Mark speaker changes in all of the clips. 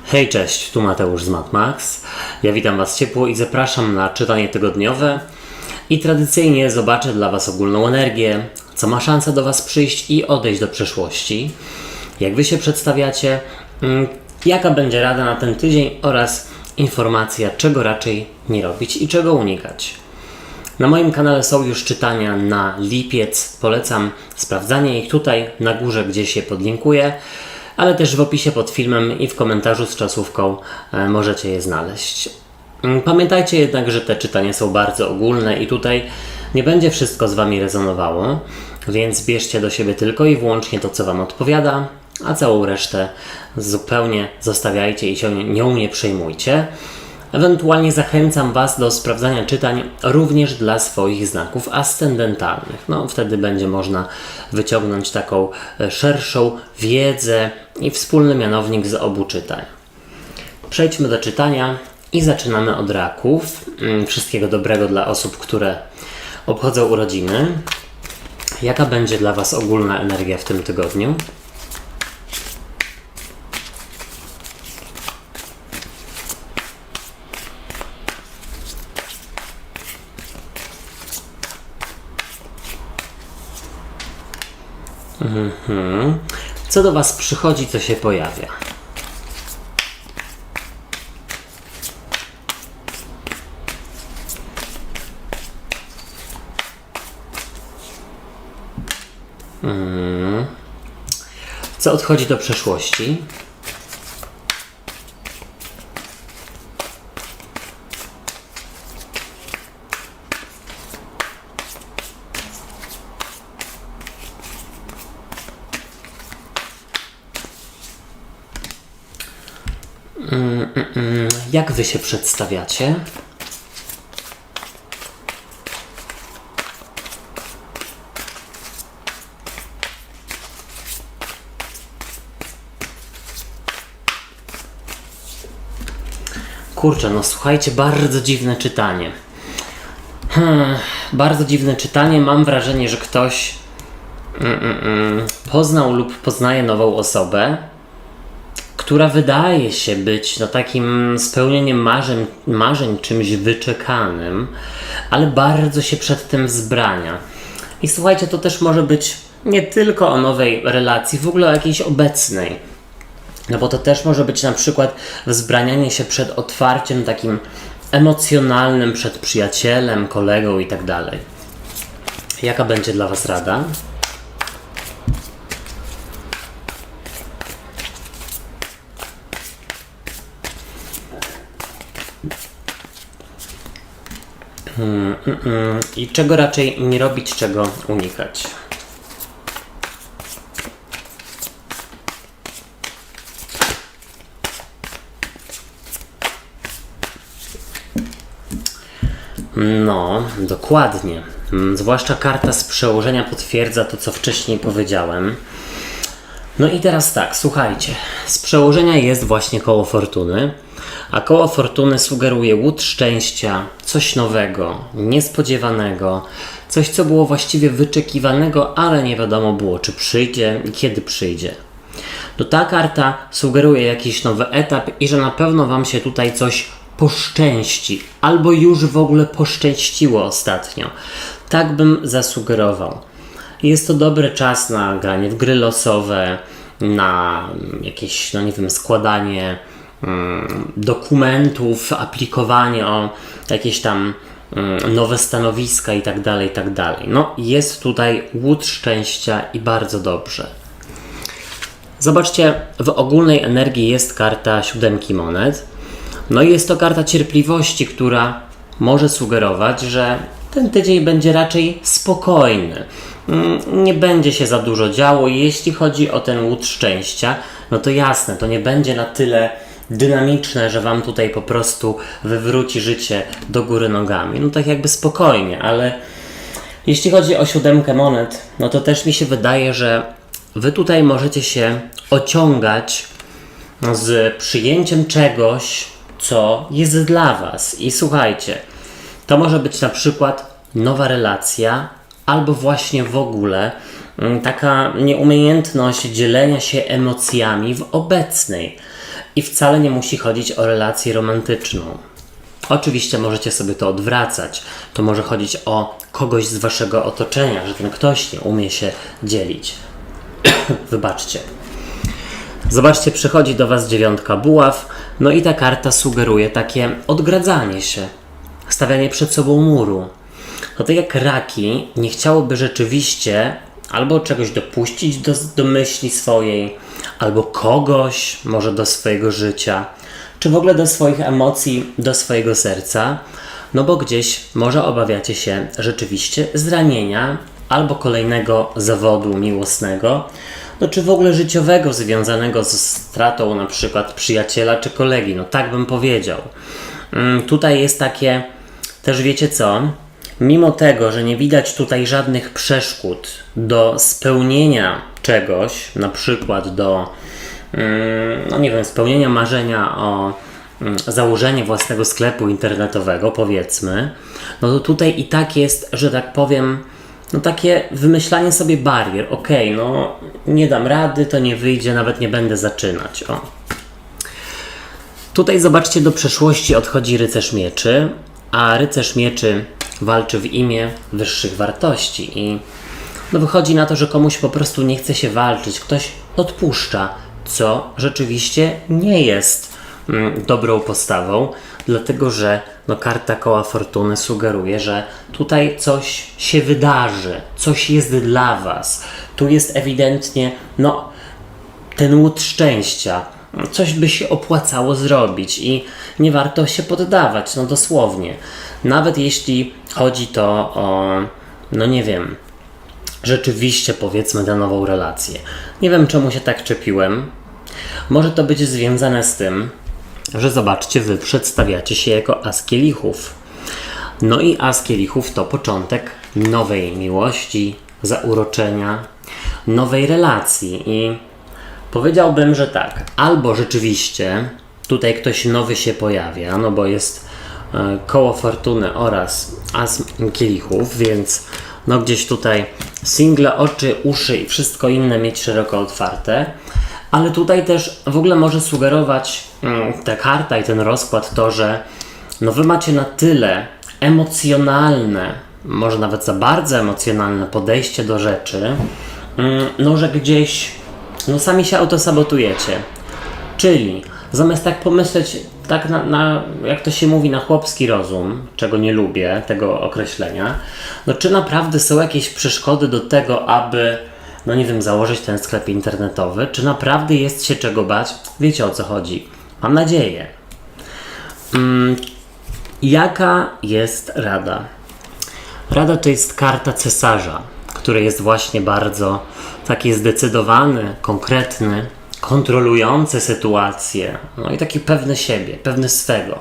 Speaker 1: Hej, cześć, tu Mateusz z MatMax. Ja witam Was ciepło i zapraszam na czytanie tygodniowe i tradycyjnie zobaczę dla Was ogólną energię, co ma szansę do Was przyjść i odejść do przeszłości, jak Wy się przedstawiacie, jaka będzie rada na ten tydzień oraz informacja, czego raczej nie robić i czego unikać. Na moim kanale są już czytania na lipiec, polecam sprawdzanie ich tutaj na górze, gdzieś je podlinkuję, ale też w opisie pod filmem i w komentarzu z czasówką możecie je znaleźć. Pamiętajcie jednak, że te czytania są bardzo ogólne i tutaj nie będzie wszystko z Wami rezonowało, więc bierzcie do siebie tylko i wyłącznie to, co Wam odpowiada, a całą resztę zupełnie zostawiajcie i się nią nie przejmujcie. Ewentualnie zachęcam Was do sprawdzania czytań również dla swoich znaków ascendentalnych. No, wtedy będzie można wyciągnąć taką szerszą wiedzę i wspólny mianownik z obu czytań. Przejdźmy do czytania i zaczynamy od raków. Wszystkiego dobrego dla osób, które obchodzą urodziny. Jaka będzie dla Was ogólna energia w tym tygodniu? Co do Was przychodzi, co się pojawia? Co odchodzi do przeszłości? Jak Wy się przedstawiacie? Kurczę, no słuchajcie, bardzo dziwne czytanie. Bardzo dziwne czytanie. Mam wrażenie, że ktoś poznał lub poznaje nową osobę, która wydaje się być takim spełnieniem marzeń, czymś wyczekanym, ale bardzo się przed tym wzbrania. I słuchajcie, to też może być nie tylko o nowej relacji, w ogóle o jakiejś obecnej. No bo to też może być na przykład wzbranianie się przed otwarciem takim emocjonalnym, przed przyjacielem, kolegą i tak dalej. Jaka będzie dla Was rada? I czego raczej nie robić, czego unikać? No, dokładnie. Zwłaszcza karta z przełożenia potwierdza to, co wcześniej powiedziałem. No i teraz tak, słuchajcie. Z przełożenia jest właśnie koło fortuny, a koło fortuny sugeruje łód szczęścia, coś nowego, niespodziewanego, coś, co było właściwie wyczekiwanego, ale nie wiadomo było, czy przyjdzie i kiedy przyjdzie. No ta karta sugeruje jakiś nowy etap i że na pewno Wam się tutaj coś poszczęści, albo już w ogóle poszczęściło ostatnio. Tak bym zasugerował. Jest to dobry czas na granie w gry losowe, na jakieś, no nie wiem, składanie dokumentów, aplikowanie o jakieś tam nowe stanowiska i tak dalej, i tak dalej. No, jest tutaj łód szczęścia i bardzo dobrze. Zobaczcie, w ogólnej energii jest karta 7 monet. No i jest to karta cierpliwości, która może sugerować, że ten tydzień będzie raczej spokojny. Nie będzie się za dużo działo. Jeśli chodzi o ten łód szczęścia, no to jasne, to nie będzie na tyle dynamiczne, że Wam tutaj po prostu wywróci życie do góry nogami. No tak jakby spokojnie, ale jeśli chodzi o 7 monet, no to też mi się wydaje, że Wy tutaj możecie się ociągać z przyjęciem czegoś, co jest dla Was. I słuchajcie, to może być na przykład nowa relacja, albo właśnie w ogóle taka nieumiejętność dzielenia się emocjami w obecnej. I wcale nie musi chodzić o relację romantyczną. Oczywiście możecie sobie to odwracać. To może chodzić o kogoś z waszego otoczenia, że ten ktoś nie umie się dzielić. Wybaczcie. Zobaczcie, przychodzi do was 9 buław, no i ta karta sugeruje takie odgradzanie się, stawianie przed sobą muru. No tak jak raki nie chciałoby rzeczywiście albo czegoś dopuścić do myśli swojej, albo kogoś może do swojego życia, czy w ogóle do swoich emocji, do swojego serca, no bo gdzieś może obawiacie się rzeczywiście zranienia albo kolejnego zawodu miłosnego, no czy w ogóle życiowego związanego ze stratą na przykład przyjaciela czy kolegi, no tak bym powiedział. Tutaj jest takie, też wiecie co, mimo tego, że nie widać tutaj żadnych przeszkód do spełnienia czegoś, na przykład do, no nie wiem, spełnienia marzenia o założenie własnego sklepu internetowego, powiedzmy, no to tutaj i tak jest, że tak powiem, no takie wymyślanie sobie barier. Okej, no nie dam rady, to nie wyjdzie, nawet nie będę zaczynać. O. Tutaj zobaczcie, do przeszłości odchodzi rycerz mieczy, a rycerz mieczy walczy w imię wyższych wartości i no wychodzi na to, że komuś po prostu nie chce się walczyć, ktoś odpuszcza, co rzeczywiście nie jest dobrą postawą, dlatego że no, karta koła fortuny sugeruje, że tutaj coś się wydarzy, coś jest dla was. Tu jest ewidentnie no, ten łód szczęścia. Coś by się opłacało zrobić i nie warto się poddawać, no dosłownie. Nawet jeśli chodzi to o, no nie wiem, rzeczywiście powiedzmy tę nową relację. Nie wiem, czemu się tak czepiłem. Może to być związane z tym, że zobaczcie, wy przedstawiacie się jako as kielichów. No i as kielichów to początek nowej miłości, zauroczenia, nowej relacji i powiedziałbym, że tak, albo rzeczywiście tutaj ktoś nowy się pojawia, no bo jest koło fortuny oraz as kielichów, więc no gdzieś tutaj single, oczy, uszy i wszystko inne mieć szeroko otwarte, ale tutaj też w ogóle może sugerować ta karta i ten rozkład to, że no wy macie na tyle emocjonalne, może nawet za bardzo emocjonalne podejście do rzeczy, no że gdzieś no sami się autosabotujecie. Czyli zamiast tak pomyśleć, tak jak to się mówi, na chłopski rozum, czego nie lubię, tego określenia, no czy naprawdę są jakieś przeszkody do tego, aby, no nie wiem, założyć ten sklep internetowy, czy naprawdę jest się czego bać? Wiecie, o co chodzi. Mam nadzieję. Jaka jest rada? Rada to jest karta cesarza, który jest właśnie bardzo taki zdecydowany, konkretny, kontrolujący sytuację, no i taki pewny siebie, pewny swego.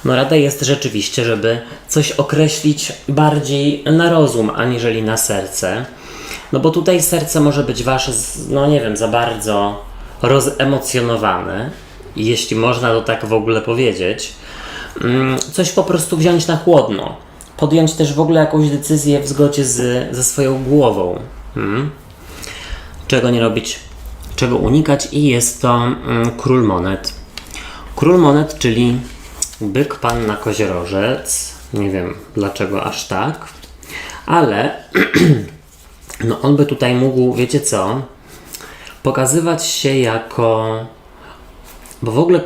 Speaker 1: No rada jest rzeczywiście, żeby coś określić bardziej na rozum, aniżeli na serce. No bo tutaj serce może być wasze, no nie wiem, za bardzo rozemocjonowane, jeśli można to tak w ogóle powiedzieć. Coś po prostu wziąć na chłodno. Podjąć też w ogóle jakąś decyzję w zgodzie ze swoją głową. Czego nie robić, czego unikać i jest to król monet. Król monet, czyli byk, panna, koziorożec. Nie wiem dlaczego aż tak, ale no on by tutaj mógł, wiecie co, pokazywać się jako, bo w ogóle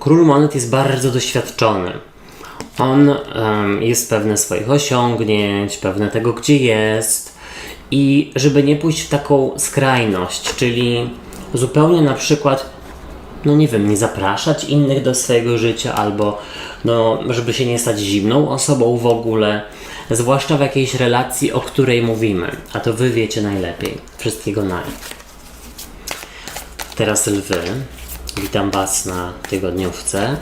Speaker 1: król monet jest bardzo doświadczony. On jest pewny swoich osiągnięć, pewny tego, gdzie jest i żeby nie pójść w taką skrajność, czyli zupełnie na przykład, no nie wiem, nie zapraszać innych do swojego życia albo no, żeby się nie stać zimną osobą w ogóle, zwłaszcza w jakiejś relacji, o której mówimy, a to wy wiecie najlepiej. Wszystkiego naj. Teraz lwy. Witam was na tygodniówce.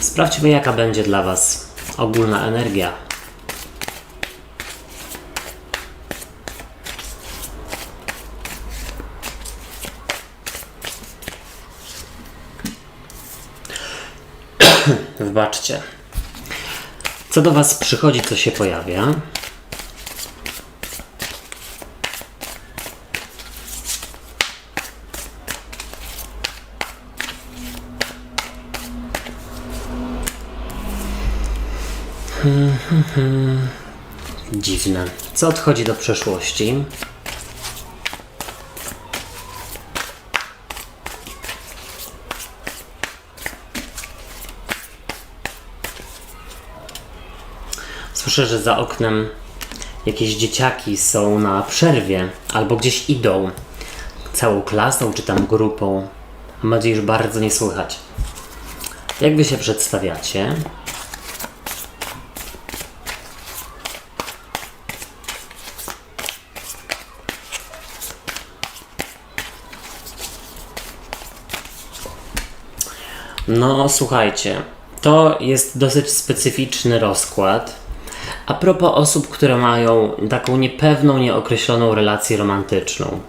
Speaker 1: Sprawdźmy, jaka będzie dla was ogólna energia. Wybaczcie. Co do was przychodzi, co się pojawia? Dziwne. Co odchodzi do przeszłości? Słyszę, że za oknem jakieś dzieciaki są na przerwie albo gdzieś idą całą klasą czy tam grupą. Mam nadzieję, że bardzo nie słychać. Jak wy się przedstawiacie? No słuchajcie, to jest dosyć specyficzny rozkład. A propos osób, które mają taką niepewną, nieokreśloną relację romantyczną.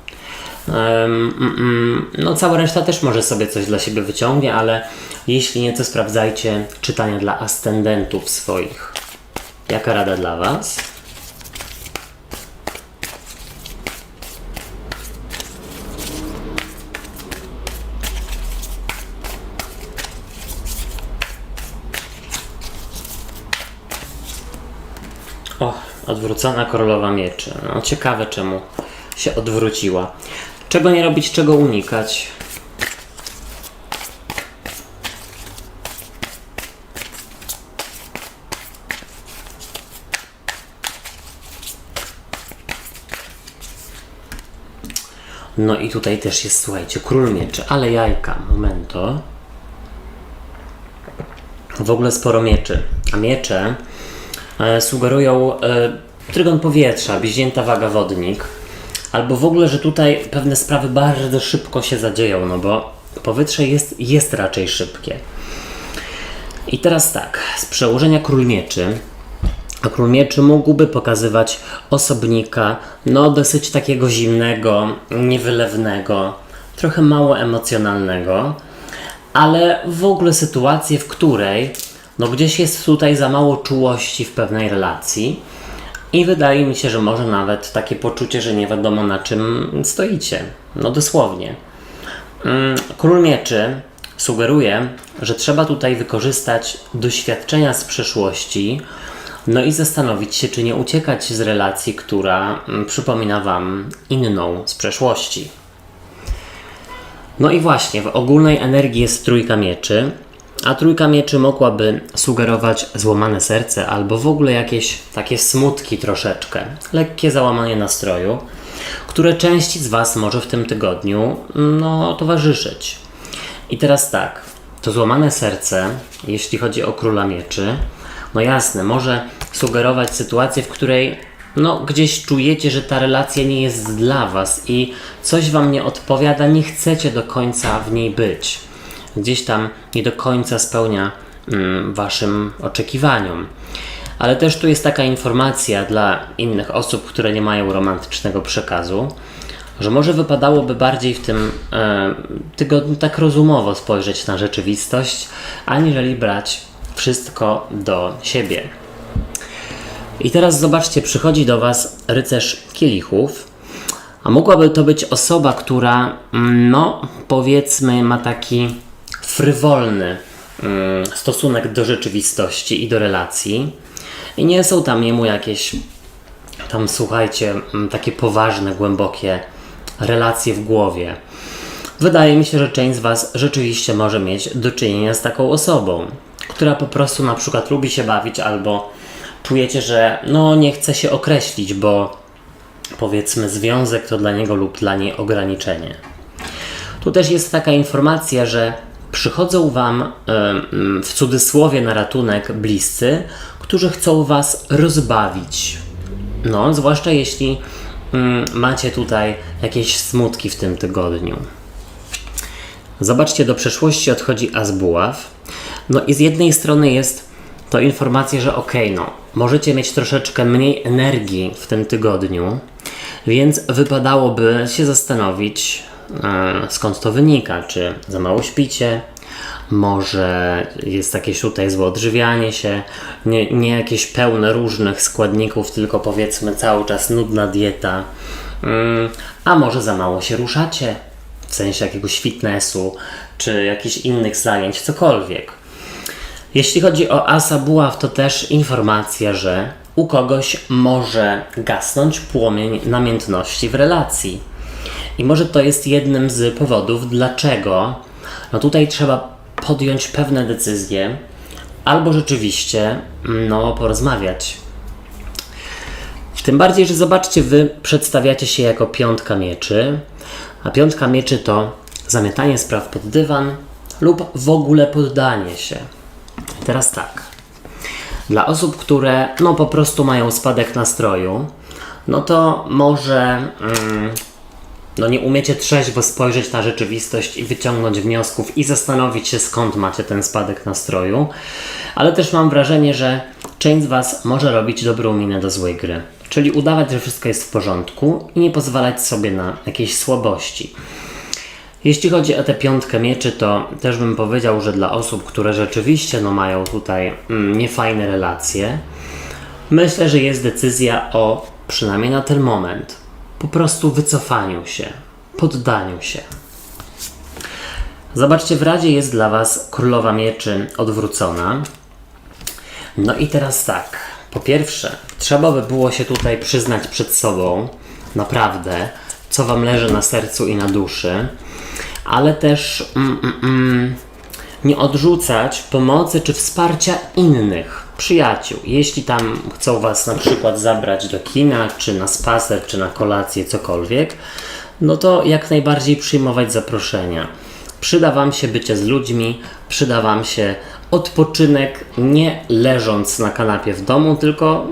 Speaker 1: No cała reszta też może sobie coś dla siebie wyciągnie, ale jeśli nie, to sprawdzajcie czytania dla ascendentów swoich. Jaka rada dla was? O, odwrócona królowa mieczy. No ciekawe, czemu się odwróciła. Czego nie robić, czego unikać? No i tutaj też jest, słuchajcie, król mieczy, ale jajka, momento. W ogóle sporo mieczy, a miecze sugerują trygon powietrza, bliźnięta waga wodnik, albo w ogóle, że tutaj pewne sprawy bardzo szybko się zadzieją, no bo powietrze jest raczej szybkie. I teraz tak, z przełożenia król mieczy, a król mieczy mógłby pokazywać osobnika, no dosyć takiego zimnego, niewylewnego, trochę mało emocjonalnego, ale w ogóle sytuację, w której no gdzieś jest tutaj za mało czułości w pewnej relacji i wydaje mi się, że może nawet takie poczucie, że nie wiadomo na czym stoicie. No dosłownie. Król mieczy sugeruje, że trzeba tutaj wykorzystać doświadczenia z przeszłości, no i zastanowić się, czy nie uciekać z relacji, która przypomina wam inną z przeszłości. No i właśnie, w ogólnej energii jest trójka mieczy, a trójka mieczy mogłaby sugerować złamane serce albo w ogóle jakieś takie smutki troszeczkę, lekkie załamanie nastroju, które części z was może w tym tygodniu towarzyszyć. I teraz tak, to złamane serce, jeśli chodzi o króla mieczy, no jasne, może sugerować sytuację, w której gdzieś czujecie, że ta relacja nie jest dla was i coś wam nie odpowiada, nie chcecie do końca w niej być. Gdzieś tam nie do końca spełnia waszym oczekiwaniom. Ale też tu jest taka informacja dla innych osób, które nie mają romantycznego przekazu, że może wypadałoby bardziej w tym tygodniu tak rozumowo spojrzeć na rzeczywistość, aniżeli brać wszystko do siebie. I teraz zobaczcie, przychodzi do was rycerz kielichów, a mogłaby to być osoba, która powiedzmy ma taki frywolny stosunek do rzeczywistości i do relacji i nie są tam jemu jakieś słuchajcie, takie poważne, głębokie relacje w głowie. Wydaje mi się, że część z was rzeczywiście może mieć do czynienia z taką osobą, która po prostu na przykład lubi się bawić albo czujecie, że nie chce się określić, bo powiedzmy związek to dla niego lub dla niej ograniczenie. Tu też jest taka informacja, że przychodzą wam w cudzysłowie na ratunek bliscy, którzy chcą was rozbawić. Zwłaszcza jeśli macie tutaj jakieś smutki w tym tygodniu. Zobaczcie, do przeszłości odchodzi as buław. I z jednej strony jest to informacja, że możecie mieć troszeczkę mniej energii w tym tygodniu, więc wypadałoby się zastanowić, skąd to wynika. Czy za mało śpicie, może jest jakieś tutaj złe odżywianie się, nie jakieś pełne różnych składników, tylko powiedzmy cały czas nudna dieta, a może za mało się ruszacie, w sensie jakiegoś fitnessu, czy jakichś innych zajęć, cokolwiek. Jeśli chodzi o asa buław, to też informacja, że u kogoś może gasnąć płomień namiętności w relacji. I może to jest jednym z powodów, dlaczego no tutaj trzeba podjąć pewne decyzje, albo rzeczywiście porozmawiać. Tym bardziej, że zobaczcie, wy przedstawiacie się jako piątka mieczy, a piątka mieczy to zamiatanie spraw pod dywan lub w ogóle poddanie się. Teraz tak. Dla osób, które po prostu mają spadek nastroju, no to może nie umiecie trzeźwo spojrzeć na rzeczywistość i wyciągnąć wniosków i zastanowić się, skąd macie ten spadek nastroju, ale też mam wrażenie, że część z Was może robić dobrą minę do złej gry, czyli udawać, że wszystko jest w porządku i nie pozwalać sobie na jakieś słabości. Jeśli chodzi o tę piątkę mieczy, to też bym powiedział, że dla osób, które rzeczywiście mają tutaj niefajne relacje, myślę, że jest decyzja o, przynajmniej na ten moment, po prostu wycofaniu się, poddaniu się. Zobaczcie, w Radzie jest dla Was królowa mieczy odwrócona. No i teraz tak, po pierwsze, trzeba by było się tutaj przyznać przed sobą, naprawdę, co Wam leży na sercu i na duszy, ale też nie odrzucać pomocy czy wsparcia innych przyjaciół. Jeśli tam chcą Was na przykład zabrać do kina, czy na spacer, czy na kolację, cokolwiek, no to jak najbardziej przyjmować zaproszenia. Przyda Wam się bycie z ludźmi, przyda Wam się odpoczynek, nie leżąc na kanapie w domu, tylko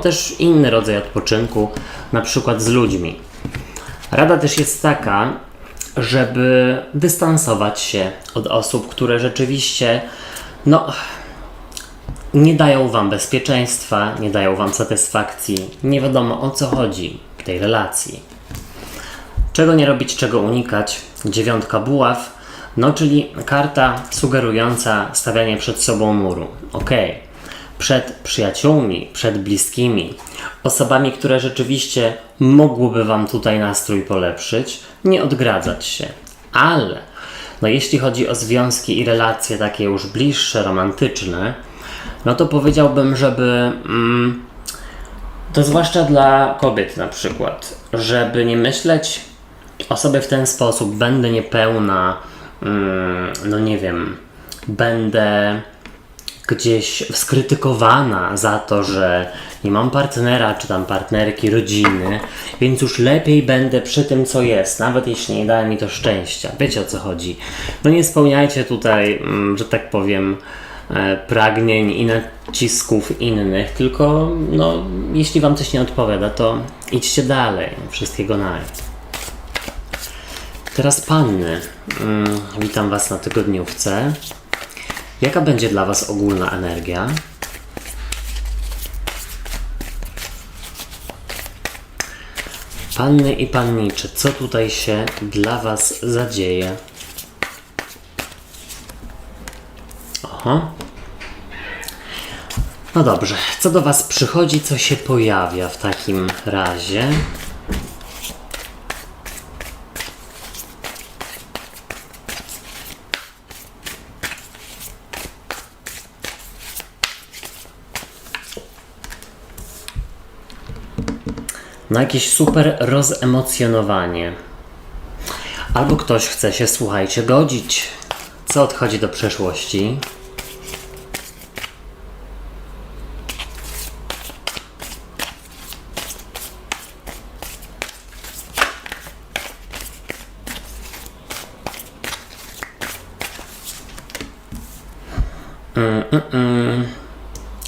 Speaker 1: też inny rodzaj odpoczynku, na przykład z ludźmi. Rada też jest taka, żeby dystansować się od osób, które rzeczywiście nie dają Wam bezpieczeństwa, nie dają Wam satysfakcji, nie wiadomo, o co chodzi w tej relacji. Czego nie robić, czego unikać? Dziewiątka buław, czyli karta sugerująca stawianie przed sobą muru. Przed przyjaciółmi, przed bliskimi, osobami, które rzeczywiście mogłyby Wam tutaj nastrój polepszyć, nie odgradzać się. Ale jeśli chodzi o związki i relacje takie już bliższe, romantyczne, to powiedziałbym, żeby to zwłaszcza dla kobiet na przykład, żeby nie myśleć o sobie w ten sposób, będę niepełna, będę gdzieś skrytykowana za to, że nie mam partnera, czy tam partnerki, rodziny, więc już lepiej będę przy tym, co jest, nawet jeśli nie daje mi to szczęścia. Wiecie, o co chodzi. Nie spełniajcie tutaj, że tak powiem, pragnień i nacisków innych, tylko jeśli Wam coś nie odpowiada, to idźcie dalej. Wszystkiego naj. Teraz panny. Witam Was na tygodniówce. Jaka będzie dla Was ogólna energia? Panny i pannicze, co tutaj się dla Was zadzieje? No dobrze, co do Was przychodzi, co się pojawia w takim razie? Jakieś super rozemocjonowanie. Albo ktoś chce się, słuchajcie, godzić. Co odchodzi do przeszłości?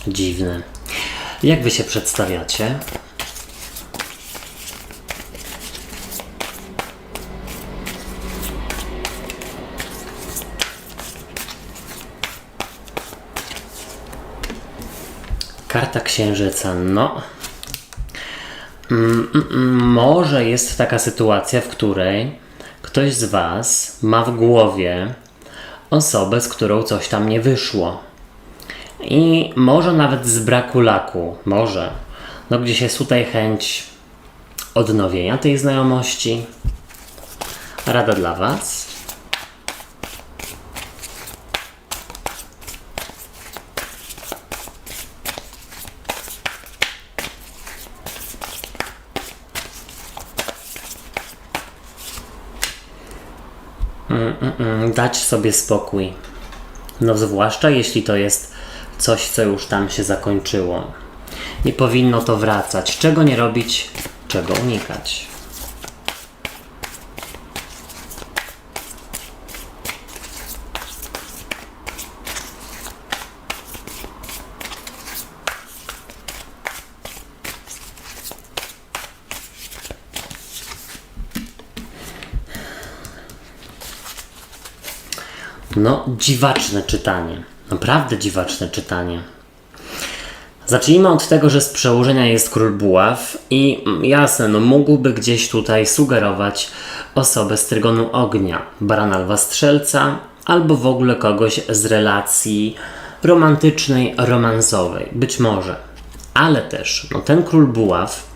Speaker 1: Dziwne. Jak Wy się przedstawiacie? Karta księżyca, może jest taka sytuacja, w której ktoś z Was ma w głowie osobę, z którą coś tam nie wyszło. I może nawet z braku laku, gdzieś jest tutaj chęć odnowienia tej znajomości. Rada dla Was. Dać sobie spokój. No zwłaszcza jeśli to jest coś, co już tam się zakończyło. Nie powinno to wracać. Czego nie robić, czego unikać. No, dziwaczne czytanie. Naprawdę dziwaczne czytanie. Zacznijmy od tego, że z przełożenia jest król buław i jasne, no mógłby gdzieś tutaj sugerować osobę z trygonu ognia, barana lwa strzelca, albo w ogóle kogoś z relacji romantycznej, romansowej. Być może. Ale też, no ten król buław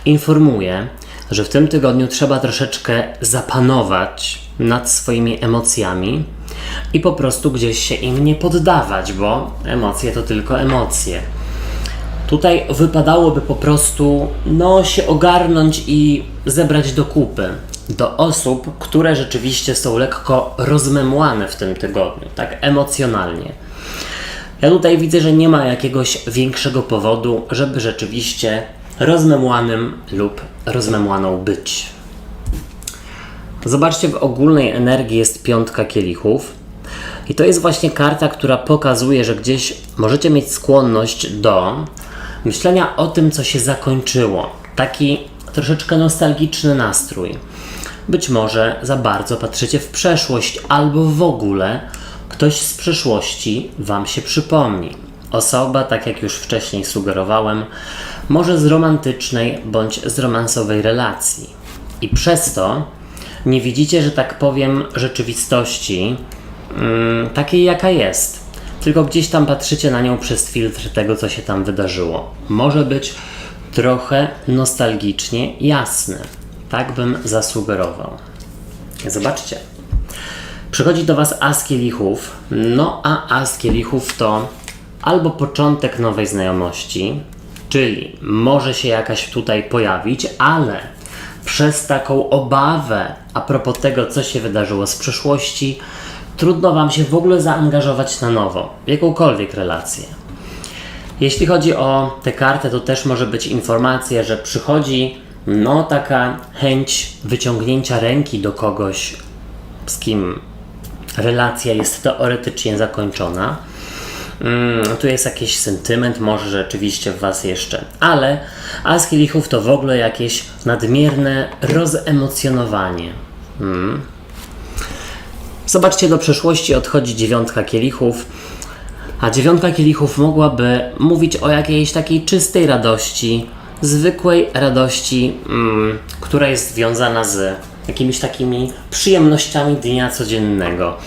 Speaker 1: informuje, że w tym tygodniu trzeba troszeczkę zapanować nad swoimi emocjami i po prostu gdzieś się im nie poddawać, bo emocje to tylko emocje. Tutaj wypadałoby po prostu się ogarnąć i zebrać do kupy do osób, które rzeczywiście są lekko rozmemłane w tym tygodniu, tak emocjonalnie. Ja tutaj widzę, że nie ma jakiegoś większego powodu, żeby rzeczywiście rozmemłanym lub rozmemłaną być. Zobaczcie, w ogólnej energii jest piątka kielichów i to jest właśnie karta, która pokazuje, że gdzieś możecie mieć skłonność do myślenia o tym, co się zakończyło. Taki troszeczkę nostalgiczny nastrój. Być może za bardzo patrzycie w przeszłość albo w ogóle ktoś z przeszłości Wam się przypomni. Osoba, tak jak już wcześniej sugerowałem, może z romantycznej bądź z romansowej relacji. I przez to nie widzicie, że tak powiem, rzeczywistości takiej, jaka jest. Tylko gdzieś tam patrzycie na nią przez filtr tego, co się tam wydarzyło. Może być trochę nostalgicznie jasny. Tak bym zasugerował. Zobaczcie. Przychodzi do Was as kielichów. No a as kielichów to albo początek nowej znajomości, czyli może się jakaś tutaj pojawić, ale przez taką obawę a propos tego, co się wydarzyło z przeszłości, trudno Wam się w ogóle zaangażować na nowo w jakąkolwiek relację. Jeśli chodzi o tę kartę, to też może być informacja, że przychodzi taka chęć wyciągnięcia ręki do kogoś, z kim relacja jest teoretycznie zakończona. Tu jest jakiś sentyment, może rzeczywiście w Was jeszcze, ale as kielichów to w ogóle jakieś nadmierne rozemocjonowanie. Zobaczcie, do przeszłości odchodzi dziewiątka kielichów, a dziewiątka kielichów mogłaby mówić o jakiejś takiej czystej radości, zwykłej radości, która jest związana z jakimiś takimi przyjemnościami dnia codziennego.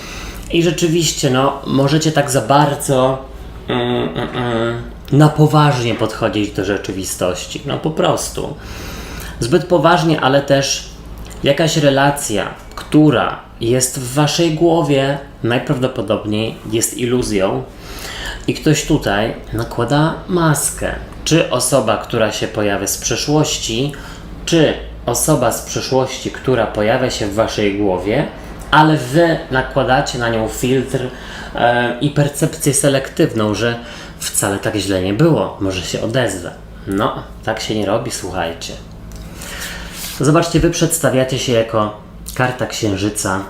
Speaker 1: I rzeczywiście, możecie tak za bardzo na poważnie podchodzić do rzeczywistości. Po prostu. Zbyt poważnie, ale też jakaś relacja, która jest w Waszej głowie, najprawdopodobniej jest iluzją i ktoś tutaj nakłada maskę. Czy osoba, która się pojawia z przeszłości, czy osoba z przeszłości, która pojawia się w Waszej głowie, ale Wy nakładacie na nią filtr i percepcję selektywną, że wcale tak źle nie było, może się odezwę. Tak się nie robi, słuchajcie. Zobaczcie, Wy przedstawiacie się jako karta księżyca,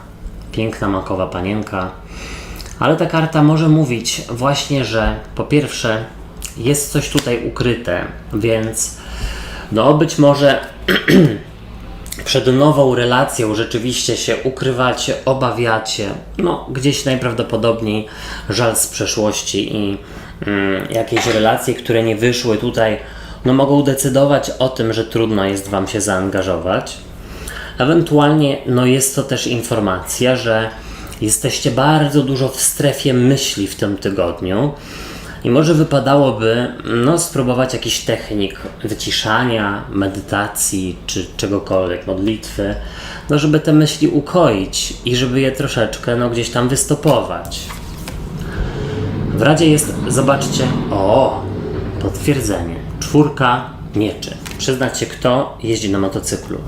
Speaker 1: piękna makowa panienka, ale ta karta może mówić właśnie, że po pierwsze jest coś tutaj ukryte, więc być może przed nową relacją rzeczywiście się ukrywacie, obawiacie, gdzieś najprawdopodobniej żal z przeszłości i jakieś relacje, które nie wyszły tutaj, mogą decydować o tym, że trudno jest Wam się zaangażować. Ewentualnie jest to też informacja, że jesteście bardzo dużo w strefie myśli w tym tygodniu i może wypadałoby spróbować jakichś technik wyciszania, medytacji czy czegokolwiek, modlitwy, żeby te myśli ukoić i żeby je troszeczkę gdzieś tam wystopować. W Radzie jest, zobaczcie, potwierdzenie, 4 mieczy. Przyznać się, kto jeździ na motocyklu.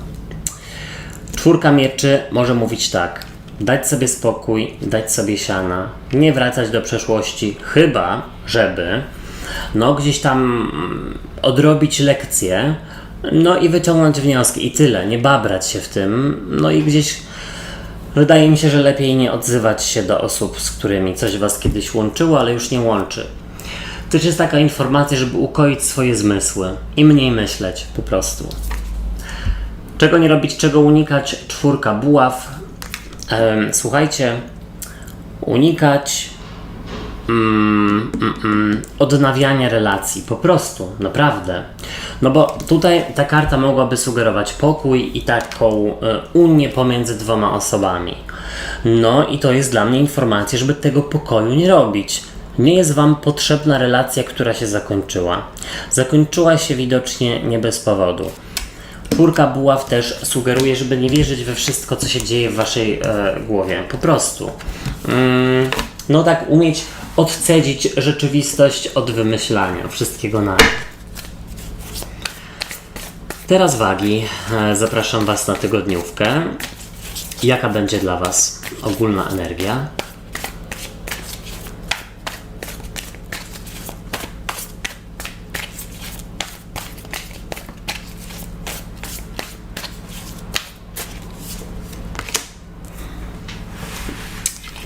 Speaker 1: 4 mieczy może mówić tak. dać sobie spokój, dać sobie siana, nie wracać do przeszłości, chyba żeby gdzieś tam odrobić lekcje, i wyciągnąć wnioski i tyle, nie babrać się w tym, i gdzieś wydaje mi się, że lepiej nie odzywać się do osób, z którymi coś was kiedyś łączyło, ale już nie łączy. To też jest taka informacja, żeby ukoić swoje zmysły i mniej myśleć po prostu. Czego nie robić, czego unikać? 4 buław. Słuchajcie, unikać odnawiania relacji, po prostu, naprawdę. Bo tutaj ta karta mogłaby sugerować pokój i taką unię pomiędzy 2 osobami. I to jest dla mnie informacja, żeby tego pokoju nie robić. Nie jest wam potrzebna relacja, która się zakończyła. Zakończyła się widocznie nie bez powodu. 4 buław też sugeruje, żeby nie wierzyć we wszystko, co się dzieje w waszej głowie. Po prostu. Tak umieć odcedzić rzeczywistość od wymyślania wszystkiego na. Teraz wagi. Zapraszam was na tygodniówkę. Jaka będzie dla was ogólna energia?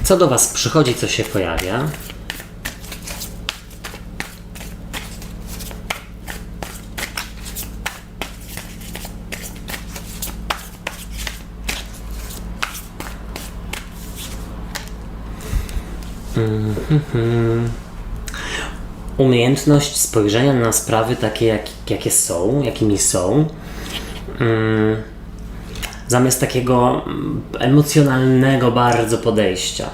Speaker 1: Co do was przychodzi, co się pojawia? Umiejętność spojrzenia na sprawy takie, jakimi są. Zamiast takiego emocjonalnego bardzo podejścia.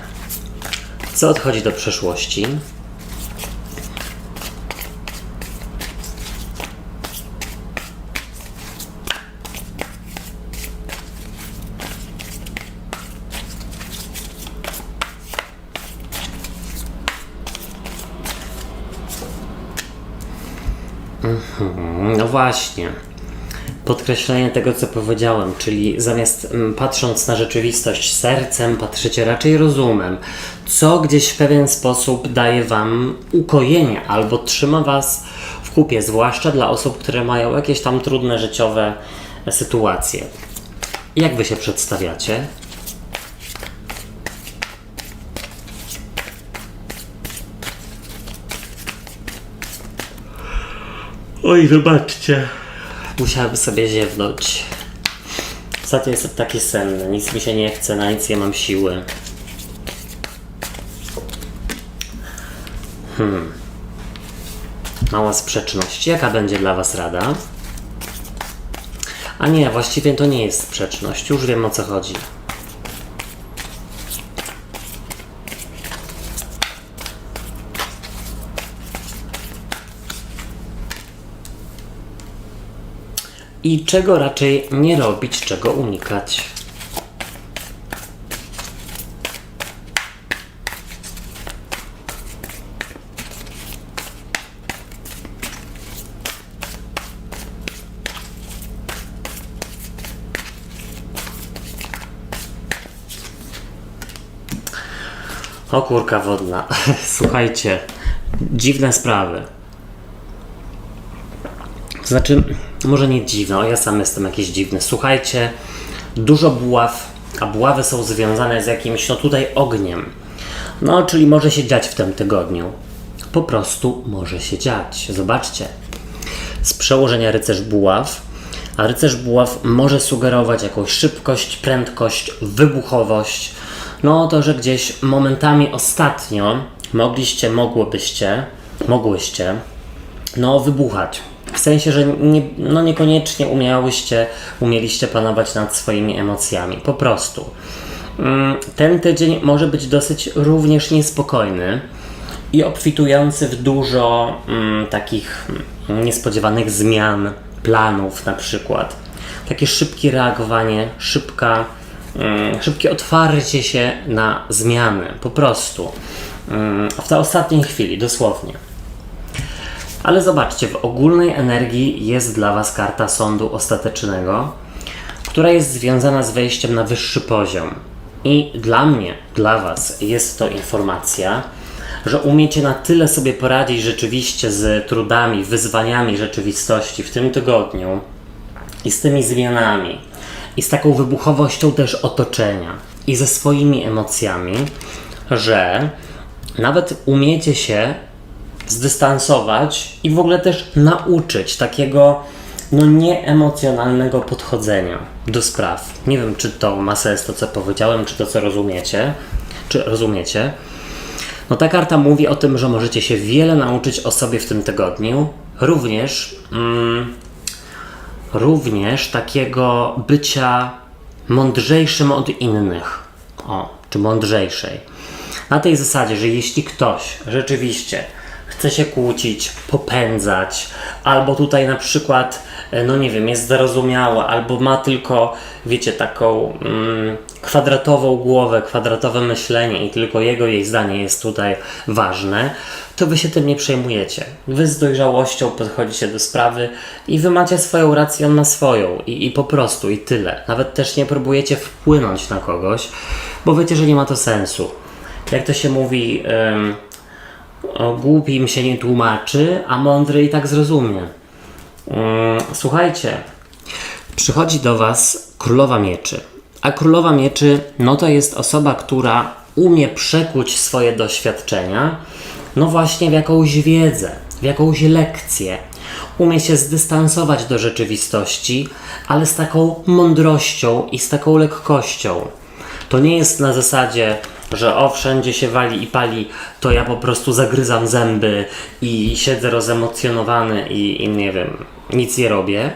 Speaker 1: Co odchodzi do przeszłości? No właśnie. Podkreślenie tego, co powiedziałem, czyli zamiast patrząc na rzeczywistość sercem, patrzycie raczej rozumem, co gdzieś w pewien sposób daje wam ukojenie albo trzyma was w kupie, zwłaszcza dla osób, które mają jakieś tam trudne życiowe sytuacje. Jak wy się przedstawiacie? Oj, wybaczcie. Musiałem sobie ziewnąć. Ostatnio jestem taki senny, nic mi się nie chce, na nic nie mam siły. Mała sprzeczność. Jaka będzie dla was rada? A nie, właściwie to nie jest sprzeczność. Już wiem, o co chodzi. I czego raczej nie robić, czego unikać. O kurka wodna. Słuchajcie, dziwne sprawy. To znaczy, może nie dziwne, ja sam jestem jakiś dziwny. Słuchajcie, dużo buław, a buławy są związane z jakimś, tutaj ogniem. Czyli może się dziać w tym tygodniu. Po prostu może się dziać. Zobaczcie. Z przełożenia rycerz buław, a rycerz buław może sugerować jakąś szybkość, prędkość, wybuchowość. To, że gdzieś momentami ostatnio mogłyście wybuchać. W sensie, że niekoniecznie umieliście panować nad swoimi emocjami. Po prostu. Ten tydzień może być dosyć również niespokojny i obfitujący w dużo takich niespodziewanych zmian, planów na przykład. Takie szybkie reagowanie, szybkie otwarcie się na zmiany. Po prostu. W tej ostatniej chwili, dosłownie. Ale zobaczcie, w ogólnej energii jest dla was karta sądu ostatecznego, która jest związana z wejściem na wyższy poziom. I dla mnie, dla Was jest to informacja, że umiecie na tyle sobie poradzić rzeczywiście z trudami, wyzwaniami rzeczywistości w tym tygodniu i z tymi zmianami i z taką wybuchowością też otoczenia i ze swoimi emocjami, że nawet umiecie się zdystansować i w ogóle też nauczyć takiego nieemocjonalnego podchodzenia do spraw. Nie wiem, czy to ma sens to, co powiedziałem, czy to, co rozumiecie, czy rozumiecie. Ta karta mówi o tym, że możecie się wiele nauczyć o sobie w tym tygodniu, również takiego bycia mądrzejszym od innych, czy mądrzejszej. Na tej zasadzie, że jeśli ktoś rzeczywiście chce się kłócić, popędzać, albo tutaj na przykład, jest zarozumiała, albo ma tylko, taką kwadratową głowę, kwadratowe myślenie i tylko jej zdanie jest tutaj ważne, to wy się tym nie przejmujecie. Wy z dojrzałością podchodzicie do sprawy i wy macie swoją rację, on ma swoją i po prostu, i tyle. Nawet też nie próbujecie wpłynąć na kogoś, bo wiecie, że nie ma to sensu. Jak to się mówi, głupim się nie tłumaczy, a mądry i tak zrozumie. Słuchajcie, przychodzi do Was Królowa Mieczy. A Królowa Mieczy, to jest osoba, która umie przekuć swoje doświadczenia, właśnie w jakąś wiedzę, w jakąś lekcję. Umie się zdystansować do rzeczywistości, ale z taką mądrością i z taką lekkością. To nie jest na zasadzie, że wszędzie się wali i pali, to ja po prostu zagryzam zęby i siedzę rozemocjonowany i nie wiem, nic nie robię,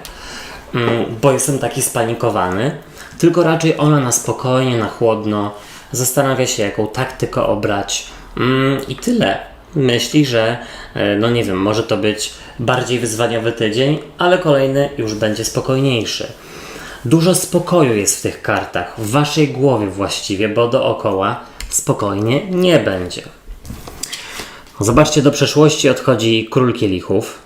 Speaker 1: bo jestem taki spanikowany, tylko raczej ona na spokojnie, na chłodno zastanawia się, jaką taktykę obrać i tyle. Myśli, że może to być bardziej wyzwaniowy tydzień, ale kolejny już będzie spokojniejszy. Dużo spokoju jest w tych kartach, w waszej głowie właściwie, bo dookoła spokojnie nie będzie. Zobaczcie, do przeszłości odchodzi Król Kielichów.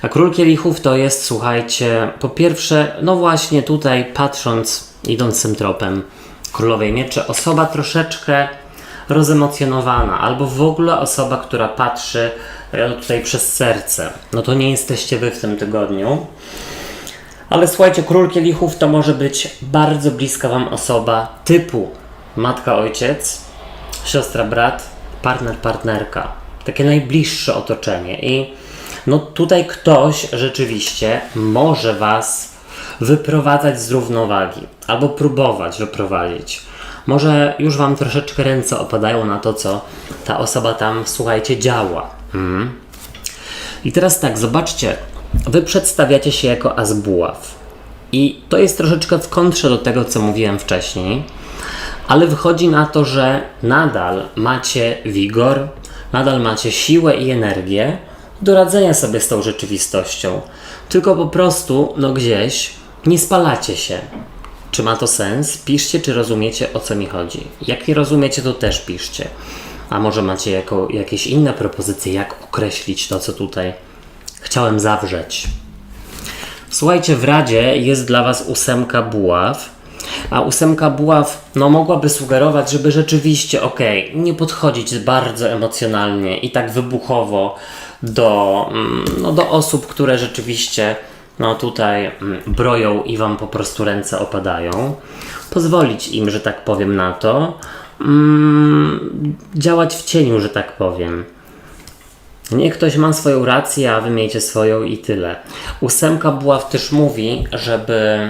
Speaker 1: A Król Kielichów to jest, słuchajcie, po pierwsze, właśnie tutaj patrząc, idąc tym tropem Królowej Mieczy, osoba troszeczkę rozemocjonowana, albo w ogóle osoba, która patrzy tutaj przez serce. To nie jesteście wy w tym tygodniu. Ale słuchajcie, Król Kielichów to może być bardzo bliska wam osoba typu matka, ojciec, siostra, brat, partner, partnerka. Takie najbliższe otoczenie. I tutaj ktoś rzeczywiście może was wyprowadzać z równowagi. Albo próbować wyprowadzić. Może już wam troszeczkę ręce opadają na to, co ta osoba tam, słuchajcie, działa. I teraz tak, zobaczcie. Wy przedstawiacie się jako as buław. I to jest troszeczkę w kontrze do tego, co mówiłem wcześniej, ale wychodzi na to, że nadal macie wigor, nadal macie siłę i energię do radzenia sobie z tą rzeczywistością. Tylko po prostu, gdzieś nie spalacie się. Czy ma to sens? Piszcie, czy rozumiecie, o co mi chodzi. Jak nie rozumiecie, to też piszcie. A może macie jakieś inne propozycje, jak określić to, co tutaj chciałem zawrzeć. Słuchajcie, w Radzie jest dla was 8 buław, a 8 buław mogłaby sugerować, żeby rzeczywiście, nie podchodzić bardzo emocjonalnie i tak wybuchowo do osób, które rzeczywiście tutaj broją i wam po prostu ręce opadają. Pozwolić im, że tak powiem, na to. Działać w cieniu, że tak powiem. Niech ktoś ma swoją rację, a wy miejcie swoją i tyle. 8 buław też mówi, żeby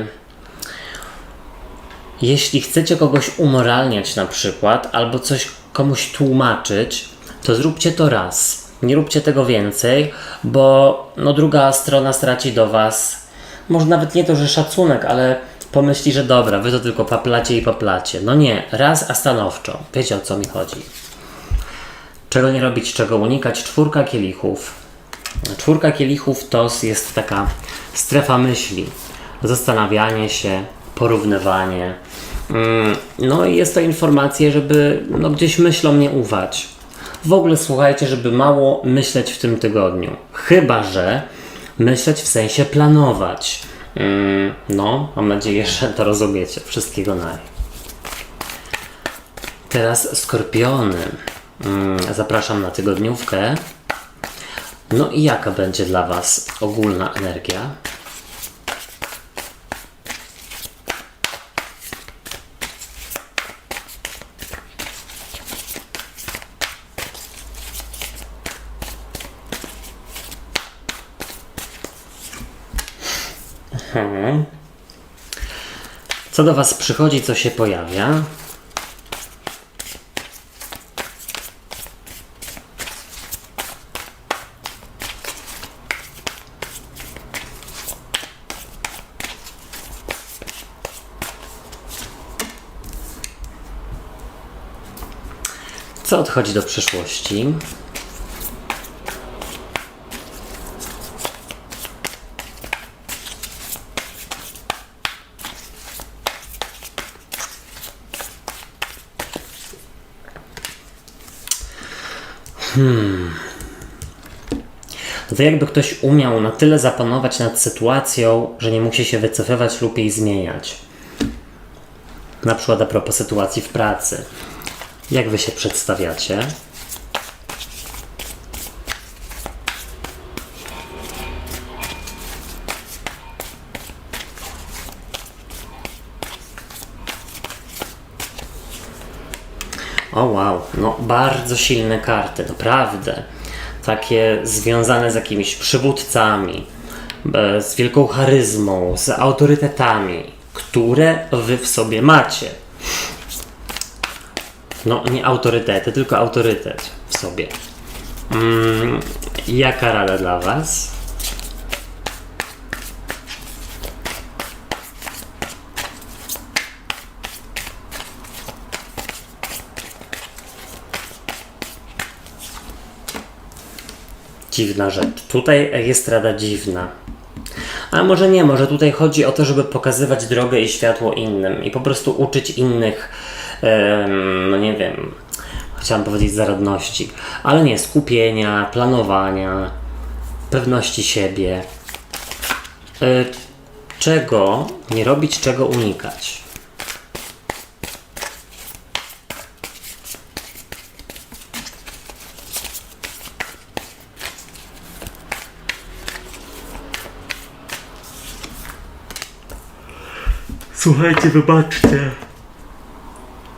Speaker 1: jeśli chcecie kogoś umoralniać na przykład, albo coś komuś tłumaczyć, to zróbcie to raz. Nie róbcie tego więcej, bo druga strona straci do was, może nawet nie to, że szacunek, ale pomyśli, że dobra, wy to tylko paplacie i paplacie. Nie, raz, a stanowczo. Wiecie, o co mi chodzi. Czego nie robić, czego unikać? 4 kielichów. 4 kielichów to jest taka strefa myśli. Zastanawianie się, porównywanie. I jest to informacja, żeby gdzieś myślą nie ufać. W ogóle słuchajcie, żeby mało myśleć w tym tygodniu. Chyba że myśleć w sensie planować. Mam nadzieję, że to rozumiecie. Wszystkiego naj. Teraz Skorpiony. Zapraszam na tygodniówkę. No i jaka będzie dla Was ogólna energia? Co do Was przychodzi, co się pojawia? Co odchodzi do przyszłości? To jakby ktoś umiał na tyle zapanować nad sytuacją, że nie musi się wycofywać lub jej zmieniać. Na przykład a propos sytuacji w pracy. Jak Wy się przedstawiacie? O wow, no bardzo silne karty, naprawdę. Takie związane z jakimiś przywódcami, z wielką charyzmą, z autorytetami, które Wy w sobie macie. No nie autorytety, tylko autorytet w sobie. Jaka rada dla Was? Dziwna rzecz. Tutaj jest rada dziwna. A może nie, może tutaj chodzi o to, żeby pokazywać drogę i światło innym i po prostu uczyć innych, no nie wiem, chciałam powiedzieć zaradności, ale nie, skupienia, planowania, pewności siebie. Czego nie robić, czego unikać. Słuchajcie, wybaczcie.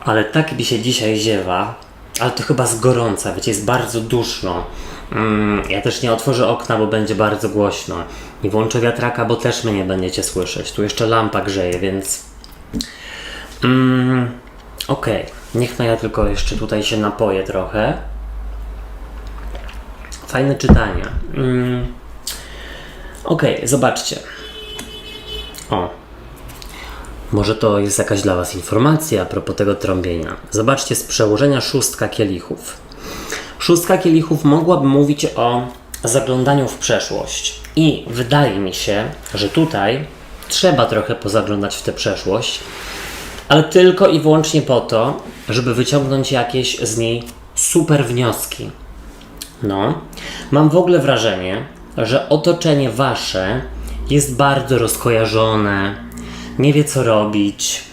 Speaker 1: Ale tak mi się dzisiaj ziewa, ale to chyba z gorąca, wiecie, jest bardzo duszno. Ja też nie otworzę okna, bo będzie bardzo głośno. Nie włączę wiatraka, bo też mnie nie będziecie słyszeć. Tu jeszcze lampa grzeje, więc... Okej, niech no ja tylko jeszcze tutaj się napoję trochę. Fajne czytanie. Okej, zobaczcie. O. Może to jest jakaś dla Was informacja a propos tego trąbienia. Zobaczcie z przełożenia szóstka kielichów. Szóstka kielichów mogłaby mówić o zaglądaniu w przeszłość. I wydaje mi się, że tutaj trzeba trochę pozaglądać w tę przeszłość, ale tylko i wyłącznie po to, żeby wyciągnąć jakieś z niej super wnioski. No, mam w ogóle wrażenie, że otoczenie Wasze jest bardzo rozkojarzone, nie wie co robić,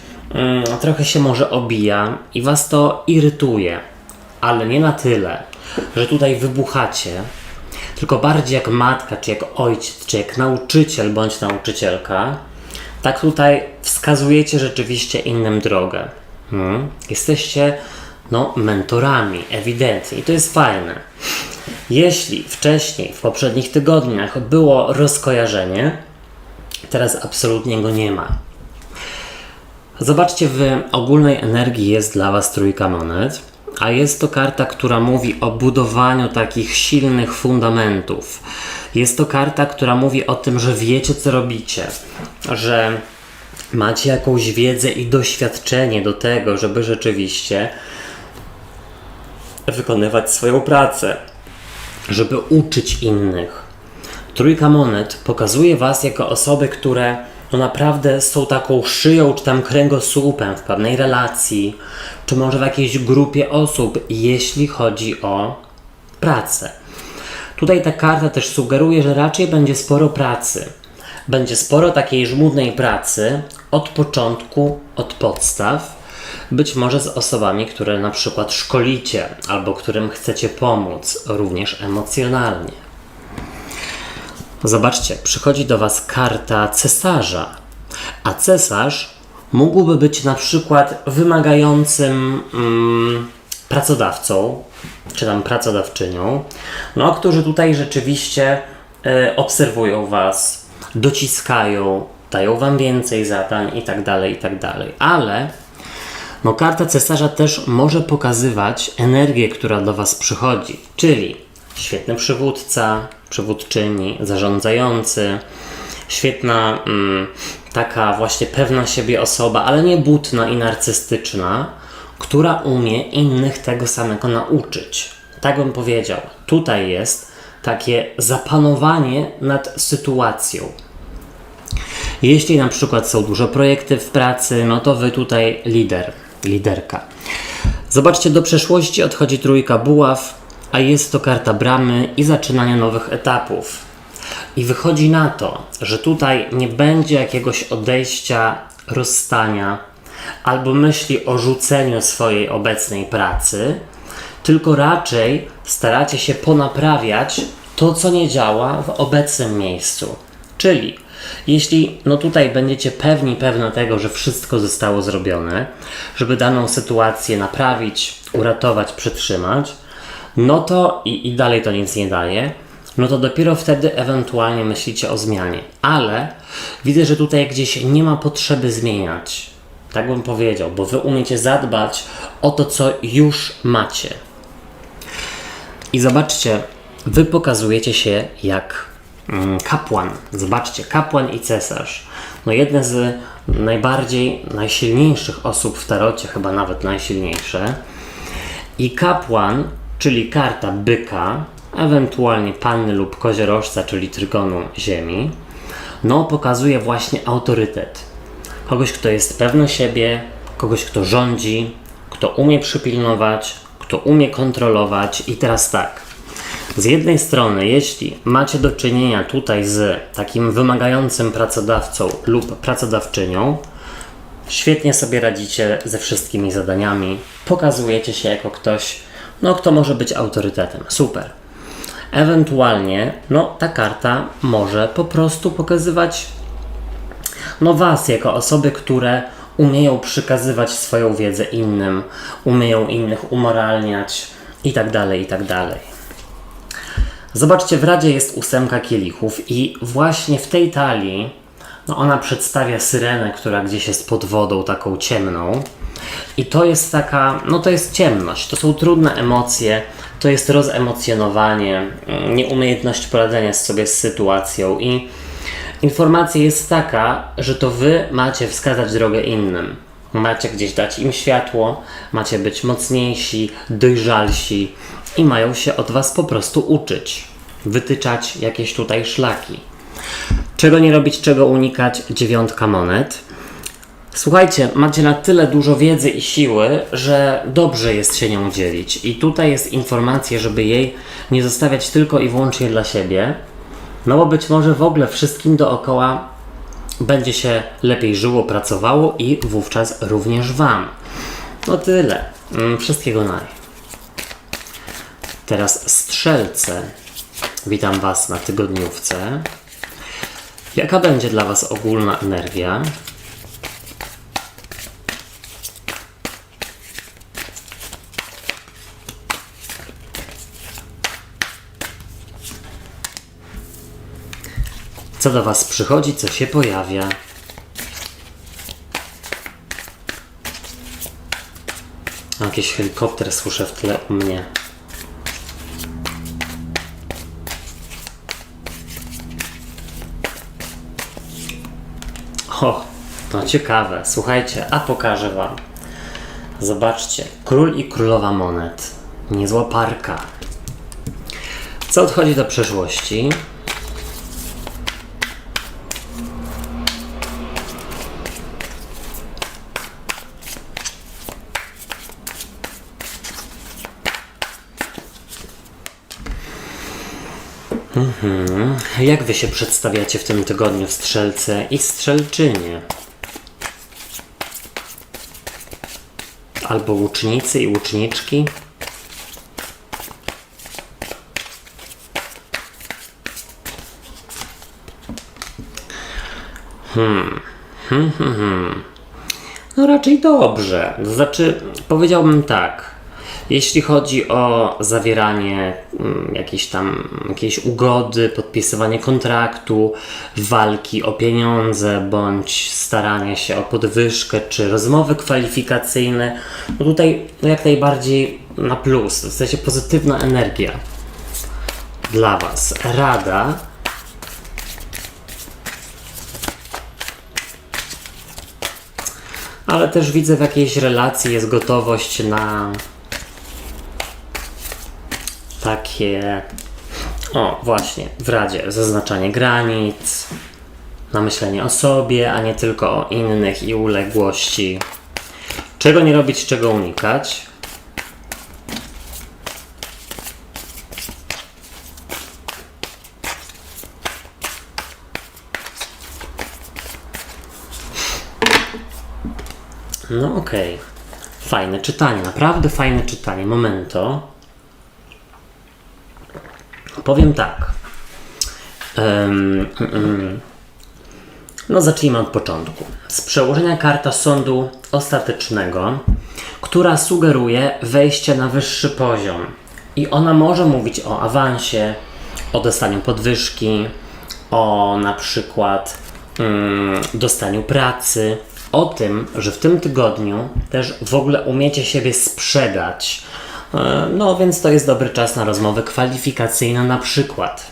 Speaker 1: trochę się może obija i Was to irytuje, ale nie na tyle, że tutaj wybuchacie, tylko bardziej jak matka, czy jak ojciec, czy jak nauczyciel bądź nauczycielka, tak tutaj wskazujecie rzeczywiście innym drogę. Jesteście mentorami, ewidentnie, i to jest fajne. Jeśli wcześniej, w poprzednich tygodniach było rozkojarzenie, teraz absolutnie go nie ma. Zobaczcie, w ogólnej energii jest dla Was trójka monet, a jest to karta, która mówi o budowaniu takich silnych fundamentów. Jest to karta, która mówi o tym, że wiecie co robicie, że macie jakąś wiedzę i doświadczenie do tego, żeby rzeczywiście wykonywać swoją pracę, żeby uczyć innych. Trójka monet pokazuje Was jako osoby, które naprawdę są taką szyją, czy tam kręgosłupem w pewnej relacji, czy może w jakiejś grupie osób, jeśli chodzi o pracę. Tutaj ta karta też sugeruje, że raczej będzie sporo pracy. Będzie sporo takiej żmudnej pracy od początku, od podstaw. być może z osobami, które na przykład szkolicie albo którym chcecie pomóc, również emocjonalnie. Zobaczcie, przychodzi do Was karta cesarza, a cesarz mógłby być na przykład wymagającym pracodawcą, czy tam pracodawczynią, którzy tutaj rzeczywiście obserwują Was, dociskają, dają Wam więcej zadań itd., itd. Ale karta cesarza też może pokazywać energię, która do Was przychodzi, czyli świetny przywódca, przywódczyni, zarządzający, świetna taka właśnie pewna siebie osoba, ale nie butna i narcystyczna, która umie innych tego samego nauczyć. Tak bym powiedział. Tutaj jest takie zapanowanie nad sytuacją. Jeśli na przykład są duże projekty w pracy, to Wy tutaj liderka. Zobaczcie, do przeszłości odchodzi trójka buław, a jest to karta bramy i zaczynania nowych etapów. I wychodzi na to, że tutaj nie będzie jakiegoś odejścia, rozstania albo myśli o rzuceniu swojej obecnej pracy, tylko raczej staracie się ponaprawiać to, co nie działa w obecnym miejscu. Czyli jeśli tutaj będziecie pewne tego, że wszystko zostało zrobione, żeby daną sytuację naprawić, uratować, przytrzymać, to i dalej to nic nie daje, to dopiero wtedy ewentualnie myślicie o zmianie. Ale widzę, że tutaj gdzieś nie ma potrzeby zmieniać. Tak bym powiedział, bo Wy umiecie zadbać o to, co już macie. I zobaczcie, Wy pokazujecie się jak kapłan. Zobaczcie, kapłan i cesarz. Jedne z najsilniejszych osób w tarocie, chyba nawet najsilniejsze. I kapłan, czyli karta byka, ewentualnie panny lub koziorożca, czyli trygonu ziemi, pokazuje właśnie autorytet. Kogoś, kto jest pewny siebie, kogoś, kto rządzi, kto umie przypilnować, kto umie kontrolować. I teraz tak, z jednej strony, jeśli macie do czynienia tutaj z takim wymagającym pracodawcą lub pracodawczynią, świetnie sobie radzicie ze wszystkimi zadaniami, pokazujecie się jako ktoś, kto może być autorytetem. Super. Ewentualnie, ta karta może po prostu pokazywać Was jako osoby, które umieją przekazywać swoją wiedzę innym, umieją innych umoralniać itd., itd. Zobaczcie, w Radzie jest 8 kielichów i właśnie w tej talii ona przedstawia syrenę, która gdzieś jest pod wodą, taką ciemną. I to jest taka, to jest ciemność, to są trudne emocje, to jest rozemocjonowanie, nieumiejętność poradzenia sobie z sytuacją i informacja jest taka, że to Wy macie wskazać drogę innym. Macie gdzieś dać im światło, macie być mocniejsi, dojrzalsi i mają się od Was po prostu uczyć, wytyczać jakieś tutaj szlaki. Czego nie robić, czego unikać? 9 monet. Słuchajcie, macie na tyle dużo wiedzy i siły, że dobrze jest się nią dzielić. I tutaj jest informacja, żeby jej nie zostawiać tylko i wyłącznie dla siebie, bo być może w ogóle wszystkim dookoła będzie się lepiej żyło, pracowało i wówczas również Wam. Tyle. Wszystkiego naj. Teraz strzelce. Witam Was na tygodniówce. Jaka będzie dla Was ogólna energia? Co do Was przychodzi, co się pojawia? Jakiś helikopter słyszę w tle u mnie. O, to ciekawe. Słuchajcie, a pokażę Wam. Zobaczcie, król i królowa monet. Niezła parka. Co odchodzi do przeszłości? Jak Wy się przedstawiacie w tym tygodniu, strzelce i strzelczynie? albo łucznicy i łuczniczki. No raczej dobrze. To znaczy, powiedziałbym tak. Jeśli chodzi o zawieranie jakiejś ugody, podpisywanie kontraktu, walki o pieniądze, bądź staranie się o podwyżkę, czy rozmowy kwalifikacyjne, no tutaj jak najbardziej na plus, w sensie pozytywna energia dla Was. Rada. Ale też widzę w jakiejś relacji jest gotowość na takie, o właśnie, w Radzie zaznaczanie granic, na myślenie o sobie, a nie tylko o innych i uległości. Czego nie robić, czego unikać. No okej. Fajne czytanie, naprawdę fajne czytanie. Momento. Powiem tak. No zacznijmy od początku. Z przełożenia karta sądu ostatecznego, która sugeruje wejście na wyższy poziom. I ona może mówić o awansie, o dostaniu podwyżki, o na przykład dostaniu pracy, o tym, że w tym tygodniu też w ogóle umiecie siebie sprzedać. No więc to jest dobry czas na rozmowy kwalifikacyjne na przykład.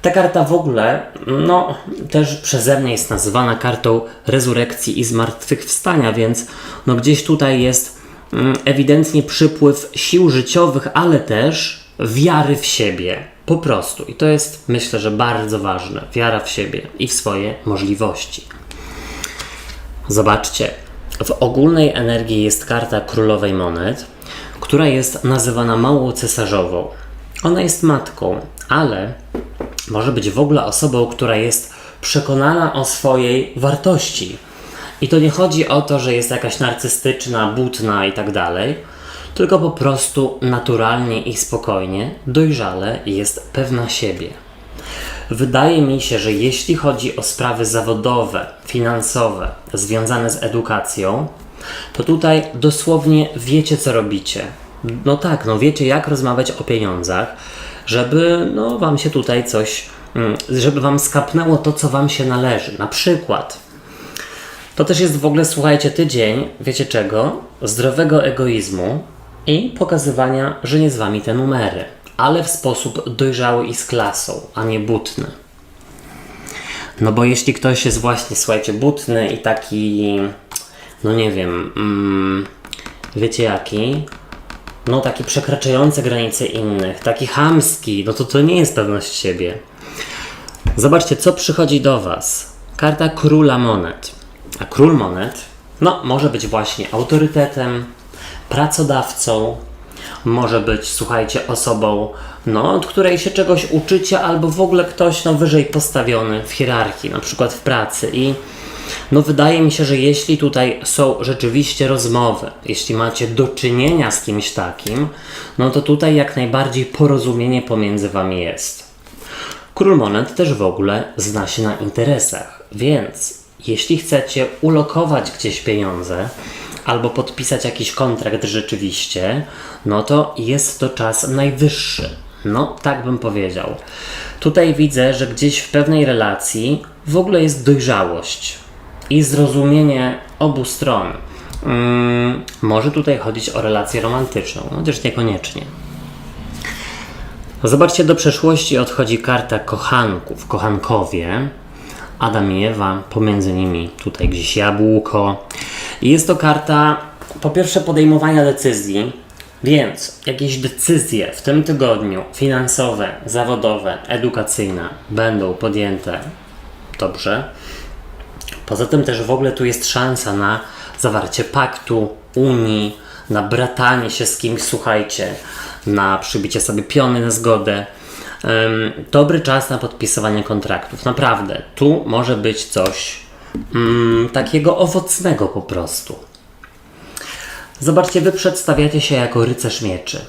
Speaker 1: Ta karta w ogóle, no też przeze mnie jest nazywana kartą rezurekcji i zmartwychwstania, więc no gdzieś tutaj jest ewidentnie przypływ sił życiowych, ale też wiary w siebie. Po prostu. I to jest, myślę, że bardzo ważne. Wiara w siebie i w swoje możliwości. Zobaczcie, w ogólnej energii jest karta królowej monet, która jest nazywana małą cesarzową. Ona jest matką, ale może być w ogóle osobą, która jest przekonana o swojej wartości. I to nie chodzi o to, że jest jakaś narcystyczna, butna i tak dalej, tylko po prostu naturalnie i spokojnie, dojrzale jest pewna siebie. Wydaje mi się, że jeśli chodzi o sprawy zawodowe, finansowe, związane z edukacją, to tutaj dosłownie wiecie, co robicie. No tak, no wiecie, jak rozmawiać o pieniądzach, żeby no wam się tutaj coś, żeby wam skapnęło to, co wam się należy. Na przykład, to też jest w ogóle, słuchajcie, tydzień, wiecie czego? Zdrowego egoizmu i pokazywania, że nie z wami te numery, ale w sposób dojrzały i z klasą, a nie butny. No bo jeśli ktoś jest właśnie, słuchajcie, butny i taki, no nie wiem, wiecie jaki? No taki przekraczający granice innych, taki chamski, no to nie jest pewność siebie. Zobaczcie, co przychodzi do was. Karta króla monet. A król monet, no może być właśnie autorytetem, pracodawcą, może być, słuchajcie, osobą, no, od której się czegoś uczycie, albo w ogóle ktoś wyżej postawiony w hierarchii, na przykład w pracy. I no wydaje mi się, że jeśli tutaj są rzeczywiście rozmowy, jeśli macie do czynienia z kimś takim, no to tutaj jak najbardziej porozumienie pomiędzy wami jest. Król monet też w ogóle zna się na interesach, więc jeśli chcecie ulokować gdzieś pieniądze, albo podpisać jakiś kontrakt rzeczywiście, no to jest to czas najwyższy. No, tak bym powiedział. Tutaj widzę, że gdzieś w pewnej relacji w ogóle jest dojrzałość i zrozumienie obu stron. Może tutaj chodzić o relację romantyczną, chociaż niekoniecznie. Zobaczcie, do przeszłości odchodzi karta kochanków, kochankowie. Adam i Ewa, pomiędzy nimi tutaj gdzieś jabłko. I jest to karta, po pierwsze, podejmowania decyzji, więc jakieś decyzje w tym tygodniu finansowe, zawodowe, edukacyjne będą podjęte dobrze. Poza tym też w ogóle tu jest szansa na zawarcie paktu, unii, na bratanie się z kimś, słuchajcie, na przybicie sobie piony na zgodę. Dobry czas na podpisywanie kontraktów. Naprawdę, tu może być coś takiego owocnego po prostu. Zobaczcie, wy przedstawiacie się jako rycerz mieczy.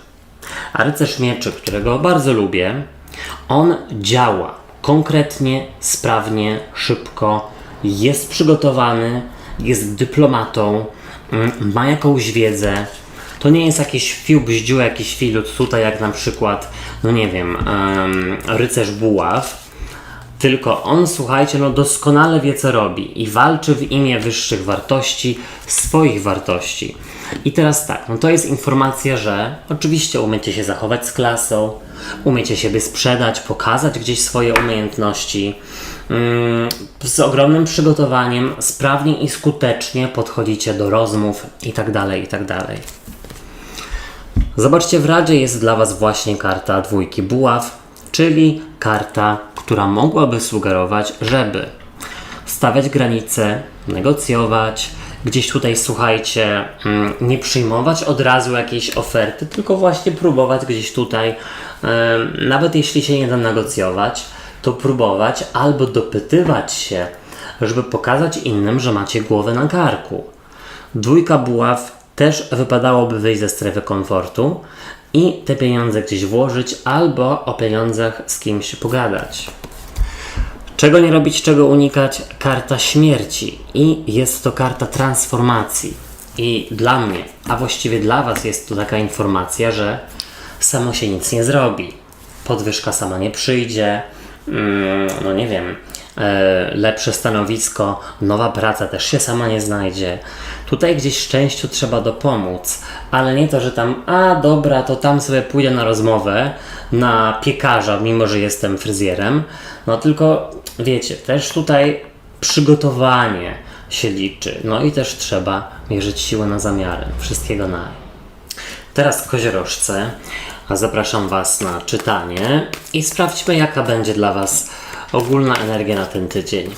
Speaker 1: A rycerz mieczy, którego bardzo lubię, on działa konkretnie, sprawnie, szybko, jest przygotowany, jest dyplomatą, ma jakąś wiedzę. To nie jest jakiś fiu-bździu, jakiś filut tutaj, jak na przykład, no nie wiem, rycerz buław, tylko on, słuchajcie, no doskonale wie, co robi i walczy w imię wyższych wartości, swoich wartości. I teraz tak, no to jest informacja, że oczywiście umiecie się zachować z klasą, umiecie siebie sprzedać, pokazać gdzieś swoje umiejętności, z ogromnym przygotowaniem, sprawnie i skutecznie podchodzicie do rozmów itd., itd. Zobaczcie, w Radzie jest dla Was właśnie karta dwójki buław, czyli karta, która mogłaby sugerować, żeby stawiać granice, negocjować, gdzieś tutaj, słuchajcie, nie przyjmować od razu jakiejś oferty, tylko właśnie próbować gdzieś tutaj, nawet jeśli się nie da negocjować, to próbować albo dopytywać się, żeby pokazać innym, że macie głowę na karku. Dwójka buław też wypadałoby wyjść ze strefy komfortu i te pieniądze gdzieś włożyć albo o pieniądzach z kimś pogadać. Czego nie robić, czego unikać? Karta śmierci i jest to karta transformacji. I dla mnie, a właściwie dla Was jest to taka informacja, że samo się nic nie zrobi. Podwyżka sama nie przyjdzie, no nie wiem, lepsze stanowisko, nowa praca też się sama nie znajdzie. Tutaj gdzieś szczęściu trzeba dopomóc, ale nie to, że tam, a dobra, to tam sobie pójdę na rozmowę, na piekarza, mimo że jestem fryzjerem, no tylko wiecie, też tutaj przygotowanie się liczy, no i też trzeba mierzyć siłę na zamiary, wszystkiego na. Teraz koziorożce, zapraszam Was na czytanie i sprawdźmy, jaka będzie dla Was ogólna energia na ten tydzień.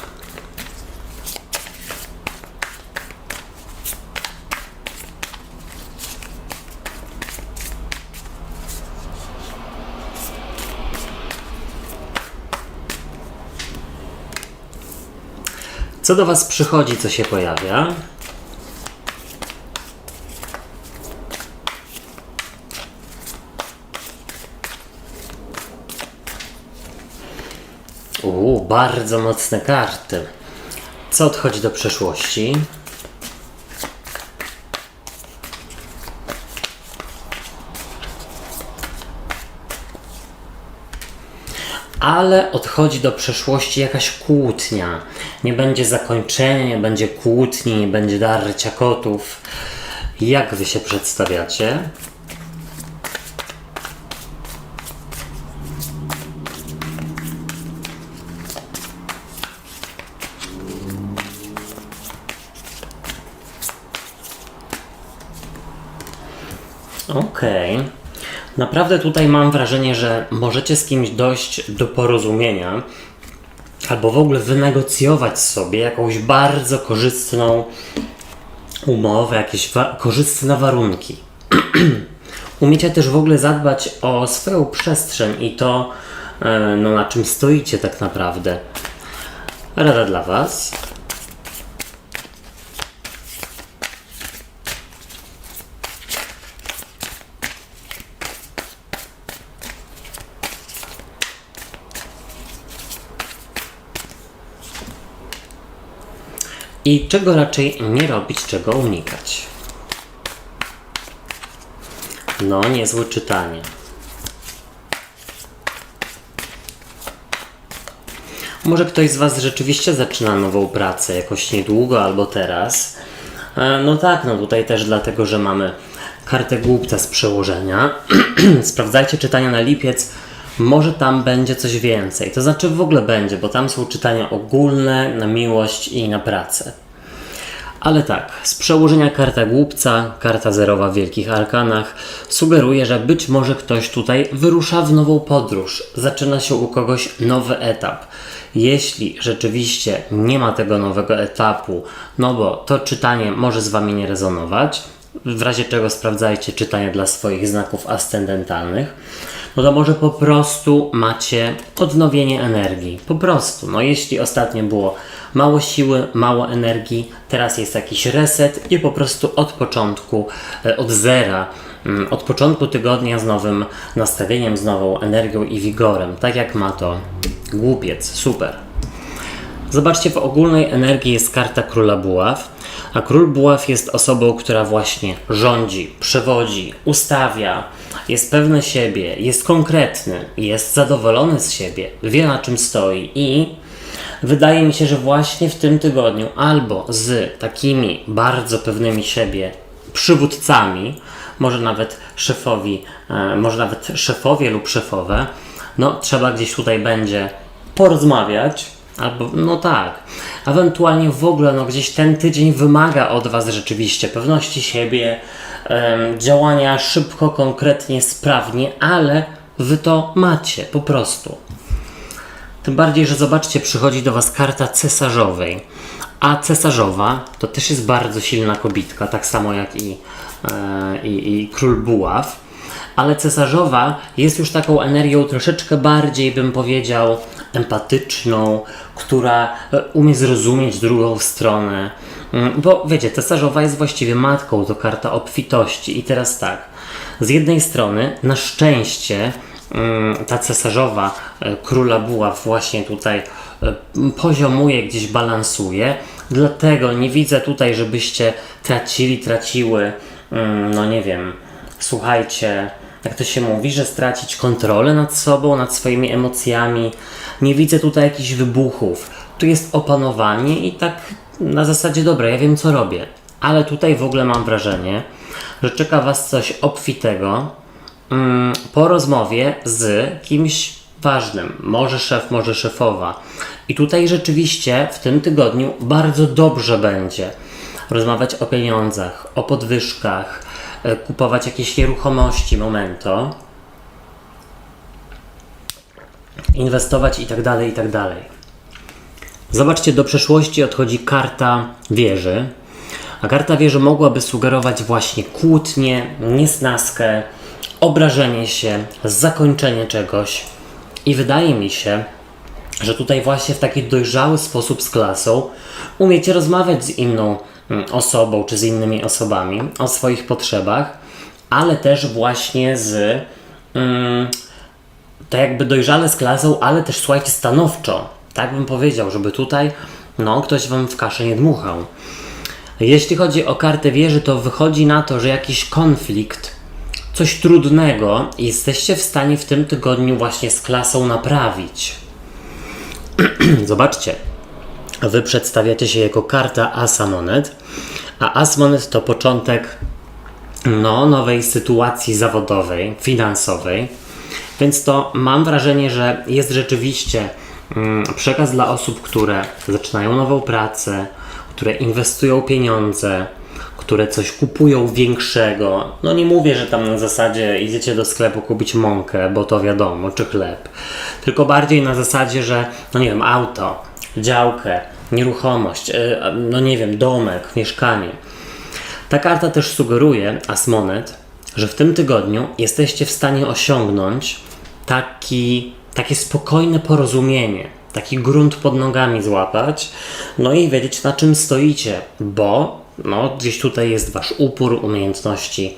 Speaker 1: Co do Was przychodzi, co się pojawia? Bardzo mocne karty. Co odchodzi do przeszłości? Ale odchodzi do przeszłości jakaś kłótnia. Nie będzie zakończenia, nie będzie kłótni, nie będzie darcia kotów. Jak Wy się przedstawiacie? Okej. Naprawdę tutaj mam wrażenie, że możecie z kimś dojść do porozumienia albo w ogóle wynegocjować sobie jakąś bardzo korzystną umowę, jakieś korzystne warunki. Umiecie też w ogóle zadbać o swoją przestrzeń i to, no, na czym stoicie tak naprawdę. Rada dla Was. I czego raczej nie robić, czego unikać. No, niezłe czytanie. Może ktoś z Was rzeczywiście zaczyna nową pracę jakoś niedługo albo teraz. No tak, no tutaj też dlatego, że mamy kartę głupca z przełożenia. Sprawdzajcie czytania na lipiec. Może tam będzie coś więcej. To znaczy w ogóle będzie, bo tam są czytania ogólne na miłość i na pracę. Ale tak, z przełożenia karta głupca, karta zerowa w Wielkich Arkanach, sugeruje, że być może ktoś tutaj wyrusza w nową podróż. Zaczyna się u kogoś nowy etap. Jeśli rzeczywiście nie ma tego nowego etapu, no bo to czytanie może z Wami nie rezonować, w razie czego sprawdzajcie czytanie dla swoich znaków ascendentalnych, no to może po prostu macie odnowienie energii. Po prostu. No jeśli ostatnio było mało siły, mało energii, teraz jest jakiś reset i po prostu od początku, od zera, od początku tygodnia z nowym nastawieniem, z nową energią i wigorem. Tak jak ma to Głupiec. Super. Zobaczcie, w ogólnej energii jest karta Króla Buław, a Król Buław jest osobą, która właśnie rządzi, przewodzi, ustawia, jest pewny siebie, jest konkretny, jest zadowolony z siebie, wie na czym stoi i wydaje mi się, że właśnie w tym tygodniu albo z takimi bardzo pewnymi siebie przywódcami, może nawet szefowie lub szefowe, no trzeba gdzieś tutaj będzie porozmawiać, albo no tak, ewentualnie w ogóle no gdzieś ten tydzień wymaga od Was rzeczywiście pewności siebie, działania szybko, konkretnie, sprawnie, ale Wy to macie po prostu. Tym bardziej, że zobaczcie, przychodzi do Was karta cesarzowej, a cesarzowa to też jest bardzo silna kobitka, tak samo jak i Król Buław, ale cesarzowa jest już taką energią troszeczkę bardziej, bym powiedział, empatyczną, która umie zrozumieć drugą stronę, bo wiecie, cesarzowa jest właściwie matką, to karta obfitości i teraz tak, z jednej strony na szczęście ta cesarzowa Króla Buław właśnie tutaj poziomuje, gdzieś balansuje, dlatego nie widzę tutaj, żebyście traciły, no nie wiem, słuchajcie, jak to się mówi, że stracić kontrolę nad sobą, nad swoimi emocjami. Nie widzę tutaj jakichś wybuchów. Tu jest opanowanie i tak na zasadzie, dobra, ja wiem co robię. Ale tutaj w ogóle mam wrażenie, że czeka Was coś obfitego po rozmowie z kimś ważnym. Może szef, może szefowa. I tutaj rzeczywiście w tym tygodniu bardzo dobrze będzie rozmawiać o pieniądzach, o podwyżkach, kupować jakieś nieruchomości, inwestować i tak dalej, i tak dalej. Zobaczcie, do przeszłości odchodzi karta wieży, a karta wieży mogłaby sugerować właśnie kłótnię, niesnaskę, obrażenie się, zakończenie czegoś i wydaje mi się, że tutaj właśnie w taki dojrzały sposób z klasą umiecie rozmawiać z inną osobą czy z innymi osobami o swoich potrzebach, ale też właśnie tak jakby dojrzale z klasą, ale też słuchajcie stanowczo, tak bym powiedział, żeby tutaj ktoś Wam w kaszę nie dmuchał. Jeśli chodzi o kartę wieży, to wychodzi na to, że jakiś konflikt, coś trudnego jesteście w stanie w tym tygodniu właśnie z klasą naprawić. Zobaczcie, Wy przedstawiacie się jako karta Asa Monet, a As Monet to początek nowej sytuacji zawodowej, finansowej, więc to mam wrażenie, że jest rzeczywiście przekaz dla osób, które zaczynają nową pracę, które inwestują pieniądze, które coś kupują większego. No nie mówię, że tam na zasadzie idziecie do sklepu kupić mąkę, bo to wiadomo, czy chleb, tylko bardziej na zasadzie, że auto, działkę, nieruchomość, domek, mieszkanie. Ta karta też sugeruje, As Monet, że w tym tygodniu jesteście w stanie osiągnąć takie spokojne porozumienie, taki grunt pod nogami złapać, i wiedzieć, na czym stoicie, bo gdzieś tutaj jest Wasz upór, umiejętności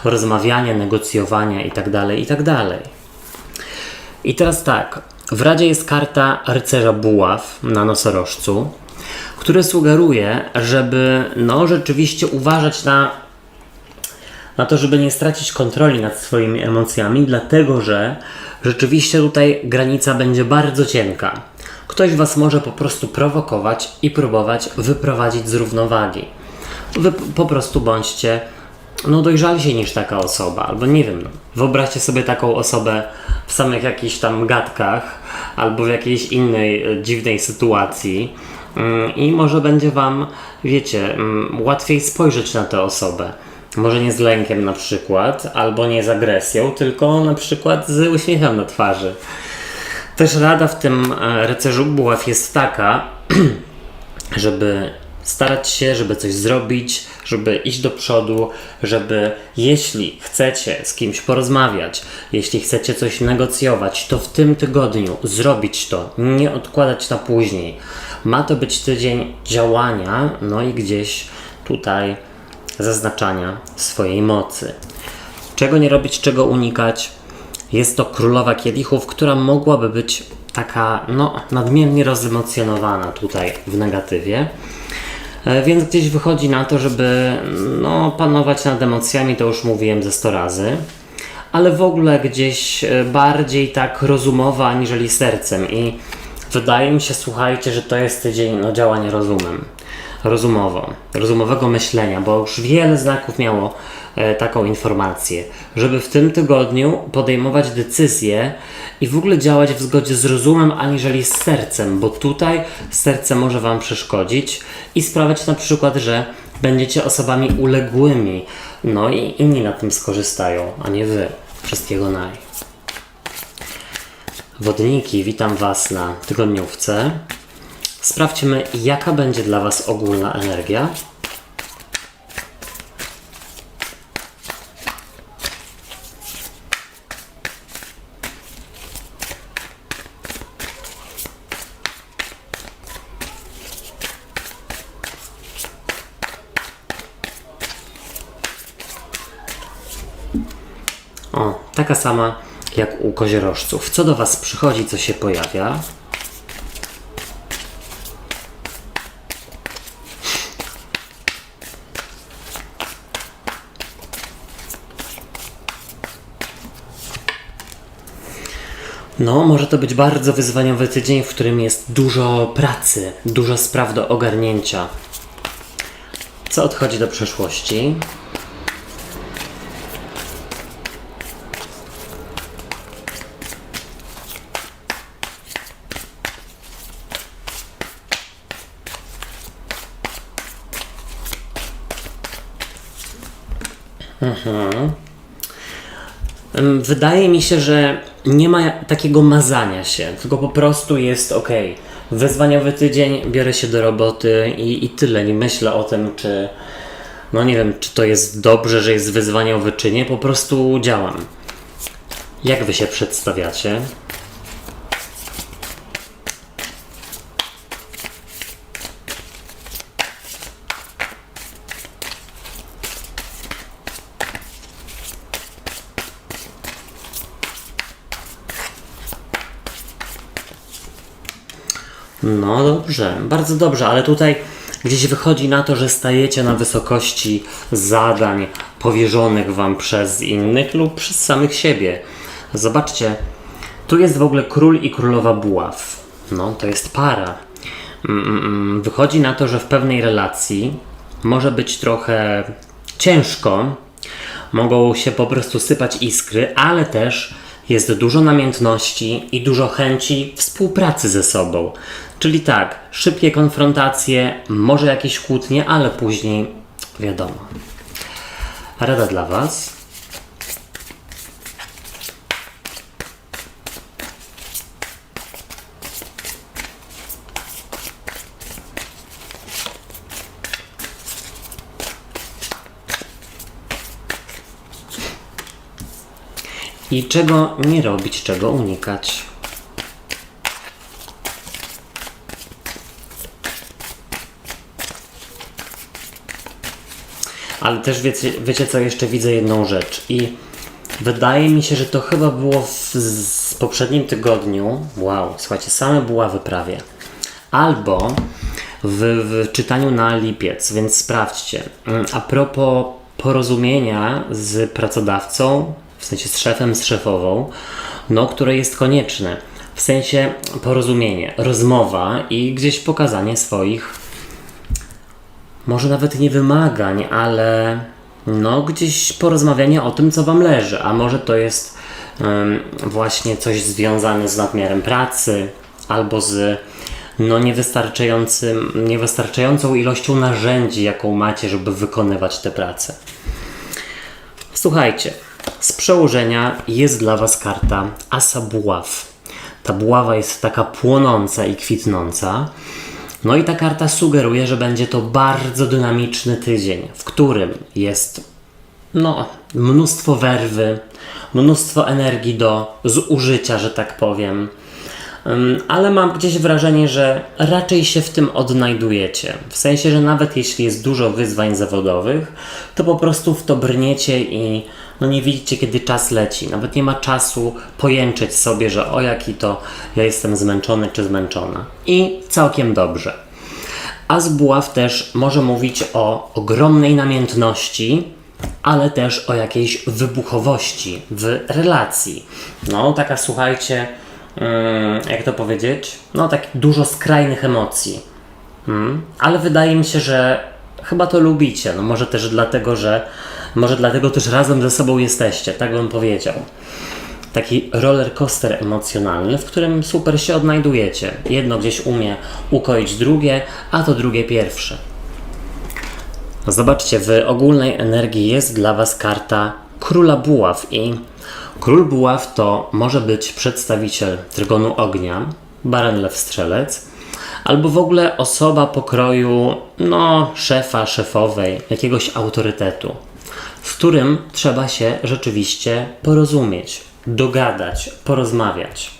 Speaker 1: rozmawiania, negocjowania itd., itd. I teraz tak, w Radzie jest karta Rycerza Buław na nosorożcu, który sugeruje, żeby rzeczywiście uważać na to, żeby nie stracić kontroli nad swoimi emocjami, dlatego że rzeczywiście tutaj granica będzie bardzo cienka. Ktoś Was może po prostu prowokować i próbować wyprowadzić z równowagi. Wy po prostu bądźcie dojrzalsi niż taka osoba, albo nie wiem, wyobraźcie sobie taką osobę w samych jakichś tam gadkach, albo w jakiejś innej dziwnej sytuacji i może będzie Wam, wiecie, łatwiej spojrzeć na tę osobę. Może nie z lękiem na przykład, albo nie z agresją, tylko na przykład z uśmiechem na twarzy. Też rada w tym Rycerzu Buław jest taka, żeby starać się, żeby coś zrobić, żeby iść do przodu, żeby jeśli chcecie z kimś porozmawiać, jeśli chcecie coś negocjować, to w tym tygodniu zrobić to, nie odkładać na później. Ma to być tydzień działania, no i gdzieś tutaj zaznaczania swojej mocy. Czego nie robić, czego unikać? Jest to królowa kielichów, która mogłaby być taka, nadmiernie rozemocjonowana tutaj w negatywie. Więc gdzieś wychodzi na to, żeby panować nad emocjami, to już mówiłem ze 100 razy. Ale w ogóle gdzieś bardziej tak rozumowa aniżeli sercem. I wydaje mi się, słuchajcie, że to jest tydzień działania rozumem. Rozumowego myślenia, bo już wiele znaków miało taką informację, żeby w tym tygodniu podejmować decyzje i w ogóle działać w zgodzie z rozumem aniżeli z sercem, bo tutaj serce może Wam przeszkodzić i sprawiać na przykład, że będziecie osobami uległymi, no i inni na tym skorzystają, a nie Wy. Wszystkiego naj. Wodniki, witam Was na tygodniówce. Sprawdźmy, jaka będzie dla Was ogólna energia. O, taka sama jak u koziorożców. Co do Was przychodzi, co się pojawia? Może to być bardzo wyzwaniowy tydzień, w którym jest dużo pracy, dużo spraw do ogarnięcia. Co odchodzi do przeszłości? Wydaje mi się, że nie ma takiego mazania się, tylko po prostu jest ok. Wyzwaniowy tydzień, biorę się do roboty i tyle. Nie myślę o tym, czy nie wiem, czy to jest dobrze, że jest wyzwaniowy, czy nie. Po prostu działam. Jak Wy się przedstawiacie? No dobrze, bardzo dobrze, ale tutaj gdzieś wychodzi na to, że stajecie na wysokości zadań powierzonych Wam przez innych lub przez samych siebie. Zobaczcie, tu jest w ogóle król i królowa buław. To jest para. Wychodzi na to, że w pewnej relacji może być trochę ciężko, mogą się po prostu sypać iskry, ale też jest dużo namiętności i dużo chęci współpracy ze sobą. Czyli tak, szybkie konfrontacje, może jakieś kłótnie, ale później wiadomo. Rada dla Was. I czego nie robić, czego unikać. Ale też wiecie co, jeszcze widzę jedną rzecz i wydaje mi się, że to chyba było w poprzednim tygodniu. Wow, słuchajcie, same buławy prawie. Albo w czytaniu na lipiec, więc sprawdźcie. A propos porozumienia z pracodawcą, w sensie z szefem, z szefową, które jest konieczne. W sensie porozumienie, rozmowa i gdzieś pokazanie swoich, może nawet nie wymagań, ale gdzieś porozmawianie o tym, co Wam leży. A może to jest właśnie coś związane z nadmiarem pracy albo z niewystarczającą ilością narzędzi, jaką macie, żeby wykonywać tę pracę. Słuchajcie, z przełożenia jest dla Was karta Asa Buław. Ta buława jest taka płonąca i kwitnąca. No i ta karta sugeruje, że będzie to bardzo dynamiczny tydzień, w którym jest mnóstwo werwy, mnóstwo energii do zużycia, że tak powiem. Ale mam gdzieś wrażenie, że raczej się w tym odnajdujecie. W sensie, że nawet jeśli jest dużo wyzwań zawodowych, to po prostu w to brniecie i nie widzicie, kiedy czas leci. Nawet nie ma czasu pojęczeć sobie, że o jaki to ja jestem zmęczony czy zmęczona. I całkiem dobrze. As buław też może mówić o ogromnej namiętności, ale też o jakiejś wybuchowości w relacji. Taka, słuchajcie, jak to powiedzieć? Tak dużo skrajnych emocji. Ale wydaje mi się, że chyba to lubicie. Może dlatego też razem ze sobą jesteście, tak bym powiedział. Taki roller coaster emocjonalny, w którym super się odnajdujecie. Jedno gdzieś umie ukoić drugie, a to drugie pierwsze. Zobaczcie, w ogólnej energii jest dla Was karta Króla Buław i Król Buław to może być przedstawiciel Trygonu Ognia, Baran Lew Strzelec, albo w ogóle osoba pokroju, szefa, szefowej, jakiegoś autorytetu, z którym trzeba się rzeczywiście porozumieć, dogadać, porozmawiać.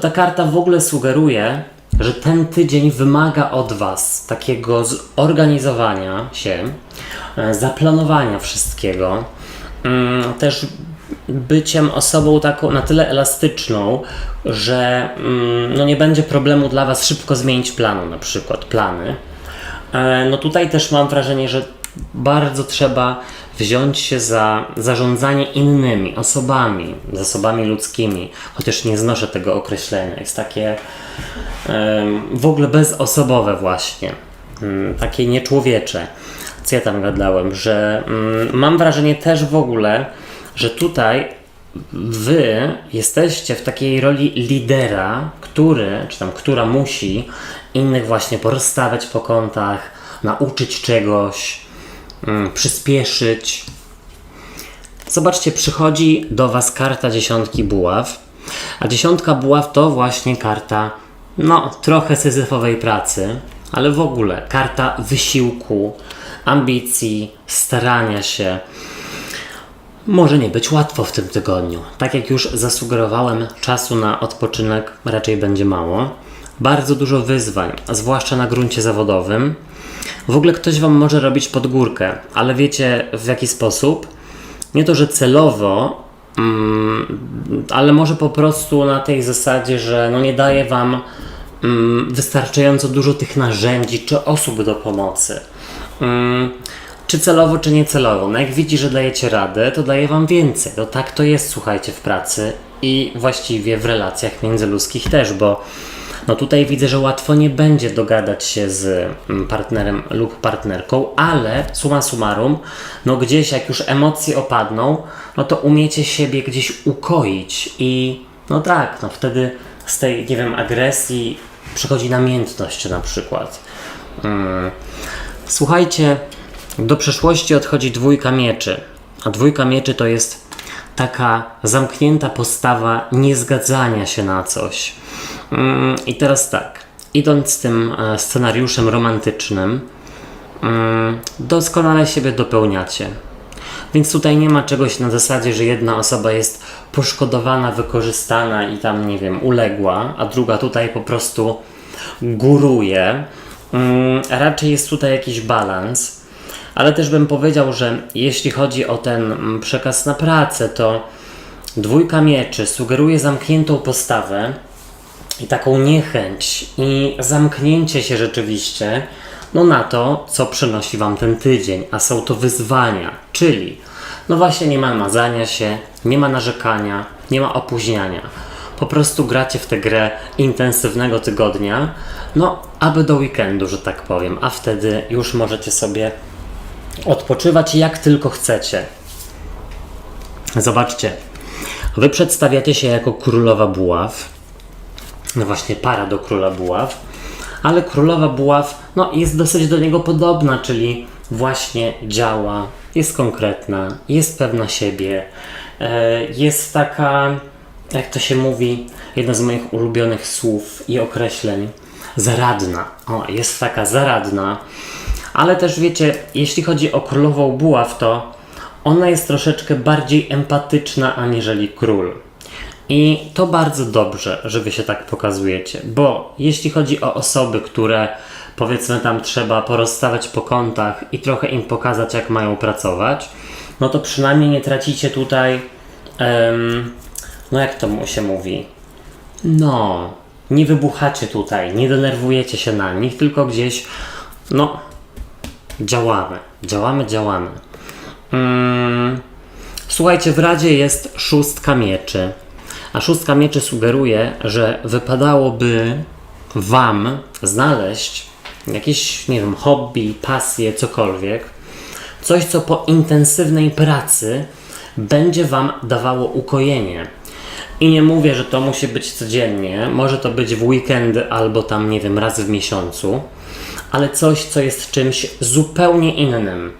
Speaker 1: Ta karta w ogóle sugeruje, że ten tydzień wymaga od Was takiego zorganizowania się, zaplanowania wszystkiego, też byciem osobą taką na tyle elastyczną, że nie będzie problemu dla Was szybko zmienić planu, na przykład plany. Tutaj też mam wrażenie, że bardzo trzeba wziąć się za zarządzanie innymi osobami, zasobami ludzkimi, chociaż nie znoszę tego określenia. Jest takie w ogóle bezosobowe właśnie, takie nieczłowiecze. Co ja tam gadałem, że mam wrażenie też w ogóle, że tutaj Wy jesteście w takiej roli lidera, która musi innych właśnie porozstawiać po kątach, nauczyć czegoś, przyspieszyć. Zobaczcie, przychodzi do Was karta 10 buław, a 10 buław to właśnie karta trochę syzyfowej pracy, ale w ogóle karta wysiłku, ambicji, starania się. Może nie być łatwo w tym tygodniu. Tak jak już zasugerowałem, czasu na odpoczynek raczej będzie mało. Bardzo dużo wyzwań, a zwłaszcza na gruncie zawodowym. W ogóle ktoś Wam może robić pod górkę, ale wiecie w jaki sposób? Nie to, że celowo, ale może po prostu na tej zasadzie, że nie daje Wam wystarczająco dużo tych narzędzi czy osób do pomocy. Czy celowo, czy niecelowo. Jak widzi, że dajecie radę, to daje Wam więcej. Tak to jest, słuchajcie, w pracy i właściwie w relacjach międzyludzkich też, bo tutaj widzę, że łatwo nie będzie dogadać się z partnerem lub partnerką, ale summa summarum, gdzieś jak już emocje opadną, to umiecie siebie gdzieś ukoić i wtedy z tej, agresji przychodzi namiętność na przykład. Słuchajcie, do przeszłości odchodzi 2 mieczy, a 2 mieczy to jest taka zamknięta postawa niezgadzania się na coś. I teraz tak, idąc tym scenariuszem romantycznym, doskonale siebie dopełniacie. Więc tutaj nie ma czegoś na zasadzie, że jedna osoba jest poszkodowana, wykorzystana i tam, uległa, a druga tutaj po prostu góruje. Raczej jest tutaj jakiś balans, ale też bym powiedział, że jeśli chodzi o ten przekaz na pracę, to 2 mieczy sugeruje zamkniętą postawę i taką niechęć i zamknięcie się rzeczywiście na to, co przynosi Wam ten tydzień, a są to wyzwania, czyli właśnie nie ma mazania się, nie ma narzekania, nie ma opóźniania. Po prostu gracie w tę grę intensywnego tygodnia, aby do weekendu, że tak powiem, a wtedy już możecie sobie odpoczywać jak tylko chcecie. Zobaczcie, Wy przedstawiacie się jako królowa buław, właśnie para do króla buław, ale królowa buław jest dosyć do niego podobna, czyli właśnie działa, jest konkretna, jest pewna siebie, jest taka, jak to się mówi, jedno z moich ulubionych słów i określeń, zaradna. O, jest taka zaradna. Ale też wiecie, jeśli chodzi o królową buław, to ona jest troszeczkę bardziej empatyczna aniżeli król. I to bardzo dobrze, że wy się tak pokazujecie, bo jeśli chodzi o osoby, które powiedzmy tam trzeba porozstawać po kątach i trochę im pokazać, jak mają pracować, no to przynajmniej nie tracicie tutaj, no jak to się mówi, no, nie wybuchacie tutaj, nie denerwujecie się na nich, tylko gdzieś, no, działamy. Słuchajcie, w Radzie jest 6 mieczy, a 6 mieczy sugeruje, że wypadałoby wam znaleźć jakieś, nie wiem, hobby, pasję, cokolwiek, coś, co po intensywnej pracy będzie wam dawało ukojenie. I nie mówię, że to musi być codziennie, może to być w weekendy albo tam, nie wiem, raz w miesiącu, ale coś, co jest czymś zupełnie innym.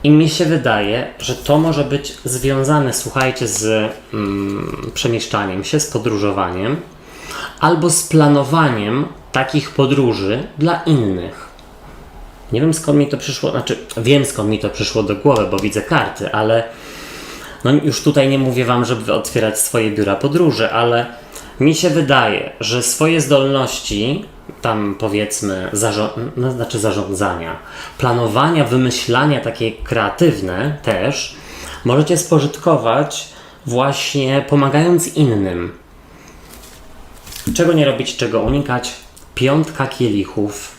Speaker 1: I mi się wydaje, że to może być związane, słuchajcie, z przemieszczaniem się, z podróżowaniem, albo z planowaniem takich podróży dla innych. Nie wiem, skąd mi to przyszło, wiem, skąd mi to przyszło do głowy, bo widzę karty, ale no już tutaj nie mówię wam, żeby otwierać swoje biura podróży, ale mi się wydaje, że swoje zdolności, tam powiedzmy zarządzania, planowania, wymyślania takie kreatywne też, możecie spożytkować właśnie pomagając innym. Czego nie robić, czego unikać? 5 kielichów.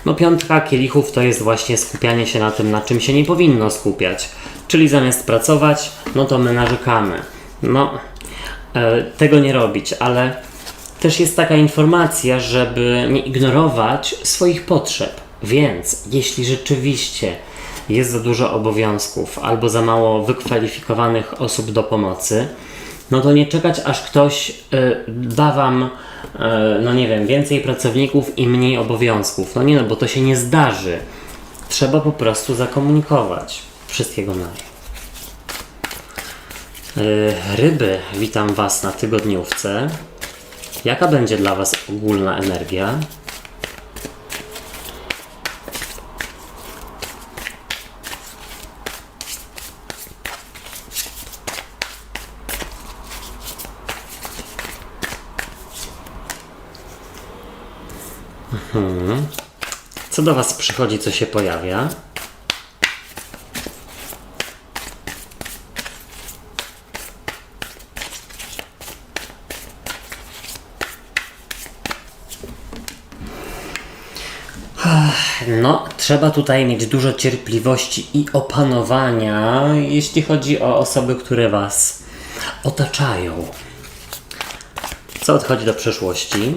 Speaker 1: No 5 kielichów to jest właśnie skupianie się na tym, na czym się nie powinno skupiać. Czyli zamiast pracować, no to my narzekamy. No, tego nie robić, ale też jest taka informacja, żeby nie ignorować swoich potrzeb. Więc jeśli rzeczywiście jest za dużo obowiązków albo za mało wykwalifikowanych osób do pomocy, no to nie czekać, aż ktoś da wam, no nie wiem, więcej pracowników i mniej obowiązków. No nie, no bo to się nie zdarzy. Trzeba po prostu zakomunikować. Wszystkiego naj. Ryby, witam was na tygodniówce. Jaka będzie dla was ogólna energia? Co do was przychodzi, co się pojawia? No, trzeba tutaj mieć dużo cierpliwości i opanowania, jeśli chodzi o osoby, które was otaczają. Co odchodzi do przeszłości?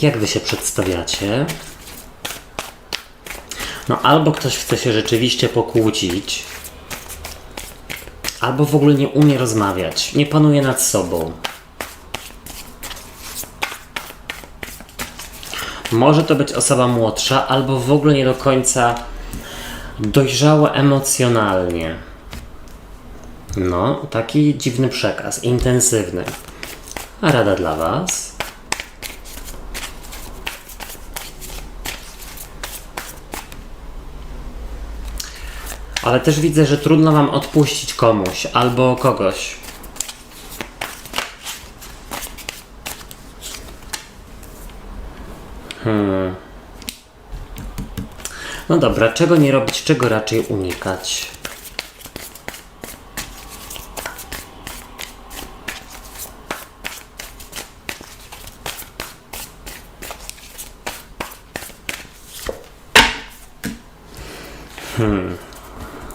Speaker 1: Jak wy się przedstawiacie? No albo ktoś chce się rzeczywiście pokłócić, albo w ogóle nie umie rozmawiać, nie panuje nad sobą. Może to być osoba młodsza, albo w ogóle nie do końca dojrzała emocjonalnie. No, taki dziwny przekaz, intensywny. A rada dla was? Ale też widzę, że trudno wam odpuścić komuś albo kogoś. No dobra, czego nie robić, czego raczej unikać?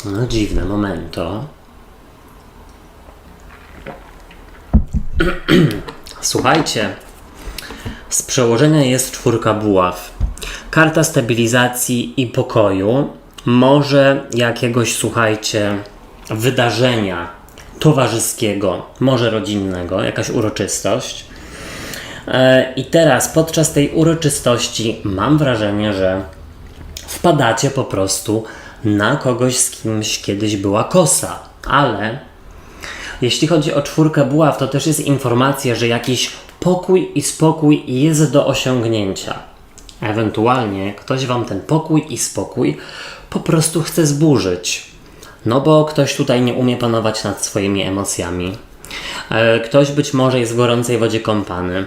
Speaker 1: No dziwne momento. Słuchajcie, z przełożenia jest 4 buław. Karta stabilizacji i pokoju. Może jakiegoś, słuchajcie, wydarzenia towarzyskiego, może rodzinnego, jakaś uroczystość. I teraz podczas tej uroczystości mam wrażenie, że wpadacie po prostu na kogoś, z kimś kiedyś była kosa. Ale jeśli chodzi o 4 buław, to też jest informacja, że jakiś pokój i spokój jest do osiągnięcia. Ewentualnie ktoś wam ten pokój i spokój po prostu chce zburzyć. No bo ktoś tutaj nie umie panować nad swoimi emocjami. Ktoś być może jest w gorącej wodzie kąpany.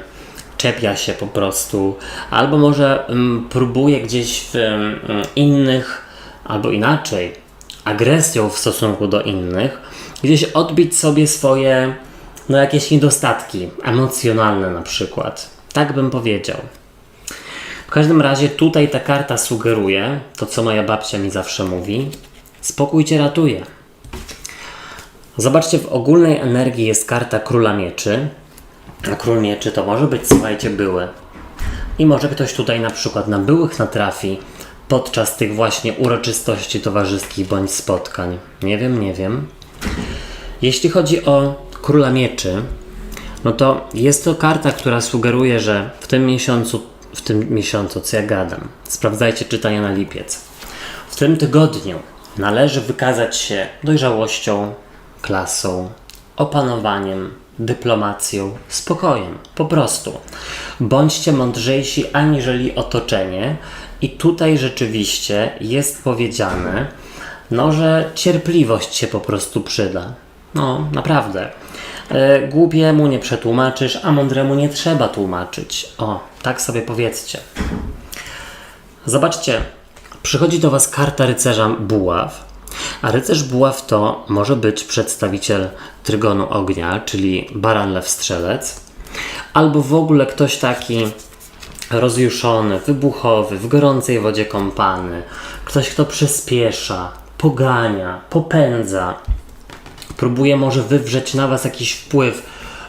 Speaker 1: Czepia się po prostu. Albo może próbuje gdzieś w innych, albo inaczej, agresją w stosunku do innych, gdzieś odbić sobie swoje jakieś niedostatki emocjonalne na przykład. Tak bym powiedział. W każdym razie tutaj ta karta sugeruje to, co moja babcia mi zawsze mówi. Spokój cię ratuje. Zobaczcie, w ogólnej energii jest karta Króla Mieczy. A Król Mieczy to może być, słuchajcie, były. I może ktoś tutaj na przykład na byłych natrafi podczas tych właśnie uroczystości towarzyskich bądź spotkań. Nie wiem. Jeśli chodzi o Króla Mieczy, no to jest to karta, która sugeruje, że w tym miesiącu, co ja gadam, sprawdzajcie czytania na lipiec. W tym tygodniu należy wykazać się dojrzałością, klasą, opanowaniem, dyplomacją, spokojem. Po prostu. Bądźcie mądrzejsi aniżeli otoczenie i tutaj rzeczywiście jest powiedziane, że cierpliwość się po prostu przyda. No, naprawdę. Głupiemu nie przetłumaczysz, a mądremu nie trzeba tłumaczyć. O, tak sobie powiedzcie. Zobaczcie, przychodzi do was karta rycerza buław, a rycerz buław to może być przedstawiciel trygonu ognia, czyli baran, lew, strzelec, albo w ogóle ktoś taki rozjuszony, wybuchowy, w gorącej wodzie kąpany, ktoś, kto przyspiesza, pogania, popędza, próbuje może wywrzeć na was jakiś wpływ.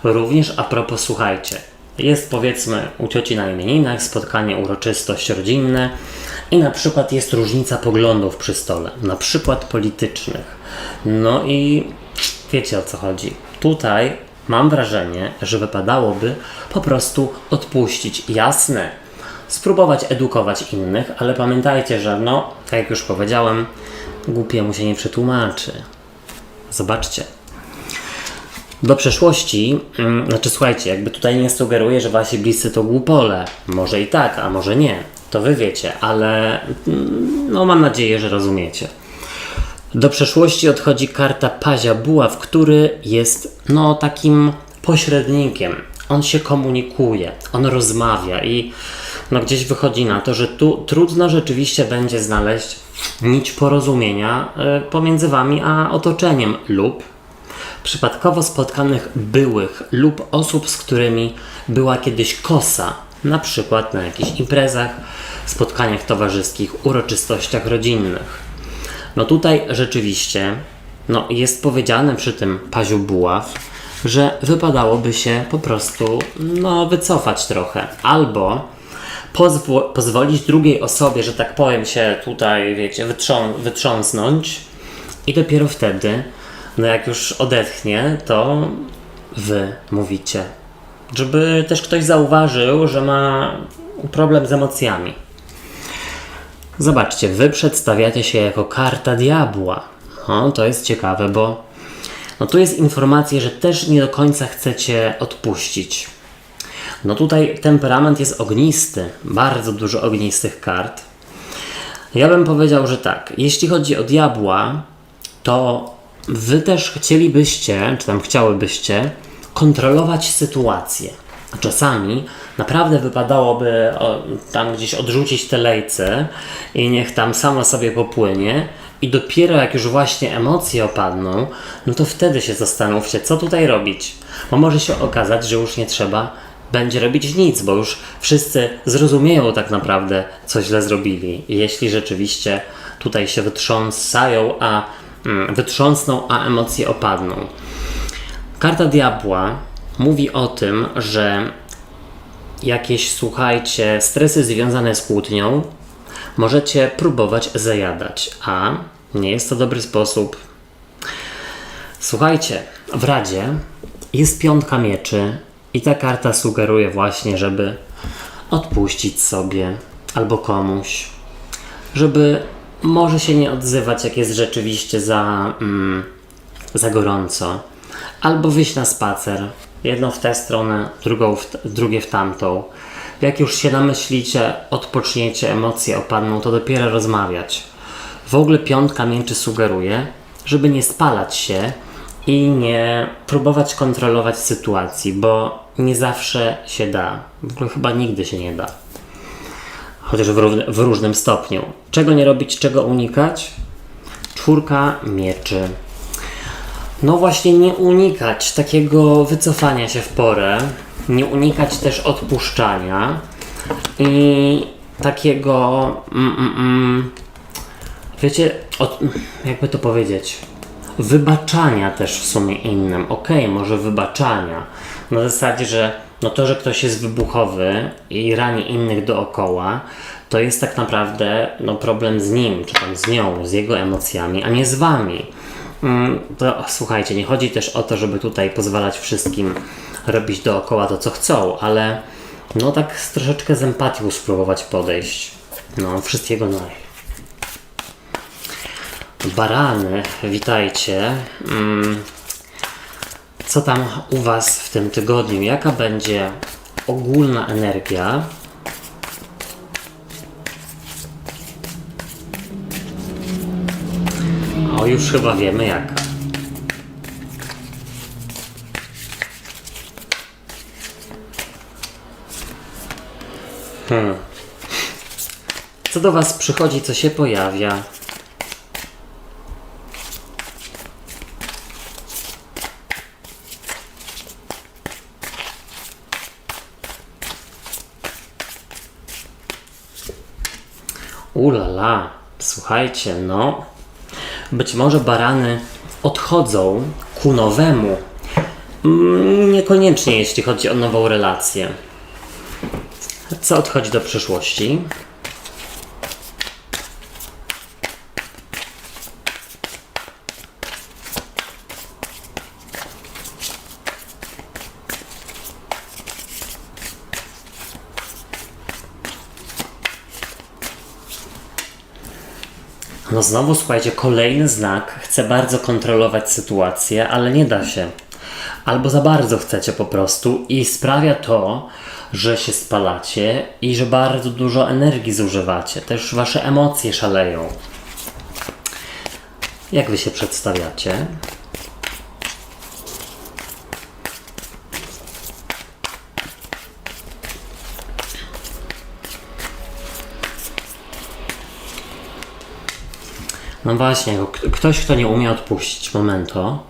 Speaker 1: Również a propos, słuchajcie, jest powiedzmy u cioci na imieninach spotkanie, uroczystość rodzinne i na przykład jest różnica poglądów przy stole, na przykład politycznych. No i wiecie, o co chodzi. Tutaj mam wrażenie, że wypadałoby po prostu odpuścić. Jasne, spróbować edukować innych, ale pamiętajcie, że tak jak już powiedziałem, głupiemu się nie przetłumaczy. Zobaczcie. Do przeszłości, słuchajcie, jakby tutaj nie sugeruję, że wasi bliscy to głupole. Może i tak, a może nie. To wy wiecie, ale mam nadzieję, że rozumiecie. Do przeszłości odchodzi karta Pazia Buław, który jest takim pośrednikiem. On się komunikuje, on rozmawia i gdzieś wychodzi na to, że tu trudno rzeczywiście będzie znaleźć nić porozumienia pomiędzy wami a otoczeniem lub przypadkowo spotkanych byłych lub osób, z którymi była kiedyś kosa, na przykład na jakichś imprezach, spotkaniach towarzyskich, uroczystościach rodzinnych. Tutaj rzeczywiście jest powiedziane przy tym Paziu Buław, że wypadałoby się po prostu wycofać trochę, albo pozwolić drugiej osobie, że tak powiem, się tutaj, wiecie, wytrząsnąć i dopiero wtedy, jak już odetchnie, to wy mówicie. Żeby też ktoś zauważył, że ma problem z emocjami. Zobaczcie, wy przedstawiacie się jako karta diabła. To jest ciekawe, bo tu jest informacja, że też nie do końca chcecie odpuścić. Tutaj temperament jest ognisty, bardzo dużo ognistych kart. Ja bym powiedział, że tak, jeśli chodzi o diabła, to wy też chcielibyście, czy tam chciałybyście kontrolować sytuację. Czasami naprawdę wypadałoby tam gdzieś odrzucić te lejce i niech tam samo sobie popłynie i dopiero jak już właśnie emocje opadną, to wtedy się zastanówcie, co tutaj robić. Bo może się okazać, że już nie trzeba będzie robić nic, bo już wszyscy zrozumieją tak naprawdę, co źle zrobili. Jeśli rzeczywiście tutaj się wytrząsną, a emocje opadną. Karta diabła mówi o tym, że jakieś, słuchajcie, stresy związane z kłótnią możecie próbować zajadać, a nie jest to dobry sposób. Słuchajcie, w Radzie jest 5 mieczy i ta karta sugeruje właśnie, żeby odpuścić sobie albo komuś. żeby może się nie odzywać, jak jest rzeczywiście za gorąco. Albo wyjść na spacer. Jedną w tę stronę, drugie w tamtą. Jak już się namyślicie, odpoczniecie, emocje opadną, to dopiero rozmawiać. W ogóle piątka mięczy sugeruje, żeby nie spalać się i nie próbować kontrolować sytuacji, bo nie zawsze się da. W ogóle chyba nigdy się nie da. Chociaż w różnym stopniu. Czego nie robić, czego unikać? Czwórka mieczy. No właśnie, nie unikać takiego wycofania się w porę, nie unikać też odpuszczania i takiego, wiecie, jakby to powiedzieć, wybaczania też w sumie innym. Może wybaczania. Na zasadzie, że no to, że ktoś jest wybuchowy i rani innych dookoła, to jest tak naprawdę problem z nim, czy tam z nią, z jego emocjami, a nie z wami. To słuchajcie, nie chodzi też o to, żeby tutaj pozwalać wszystkim robić dookoła to, co chcą, ale tak troszeczkę z empatią spróbować podejść. Wszystkiego naj. Barany, witajcie. Co tam u Was w tym tygodniu? Jaka będzie ogólna energia? Już chyba wiemy jak. Co do Was przychodzi, co się pojawia? Ulala, słuchajcie, być może barany odchodzą ku nowemu. Niekoniecznie jeśli chodzi o nową relację. Co odchodzi do przyszłości? Znowu słuchajcie, kolejny znak chce bardzo kontrolować sytuację, ale nie da się. Albo za bardzo chcecie po prostu i sprawia to, że się spalacie i że bardzo dużo energii zużywacie. Też wasze emocje szaleją. Jak wy się przedstawiacie? No właśnie, ktoś, kto nie umie odpuścić. Momento.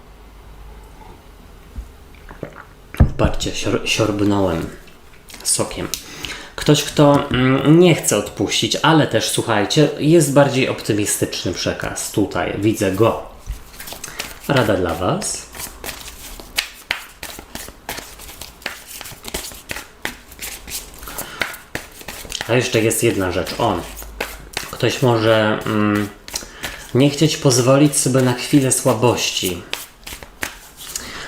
Speaker 1: Patrzcie, siorbnąłem sokiem. Ktoś, kto nie chce odpuścić, ale też, słuchajcie, jest bardziej optymistyczny przekaz. Tutaj widzę go. Rada dla Was. A jeszcze jest jedna rzecz. Ktoś może nie chcieć pozwolić sobie na chwilę słabości.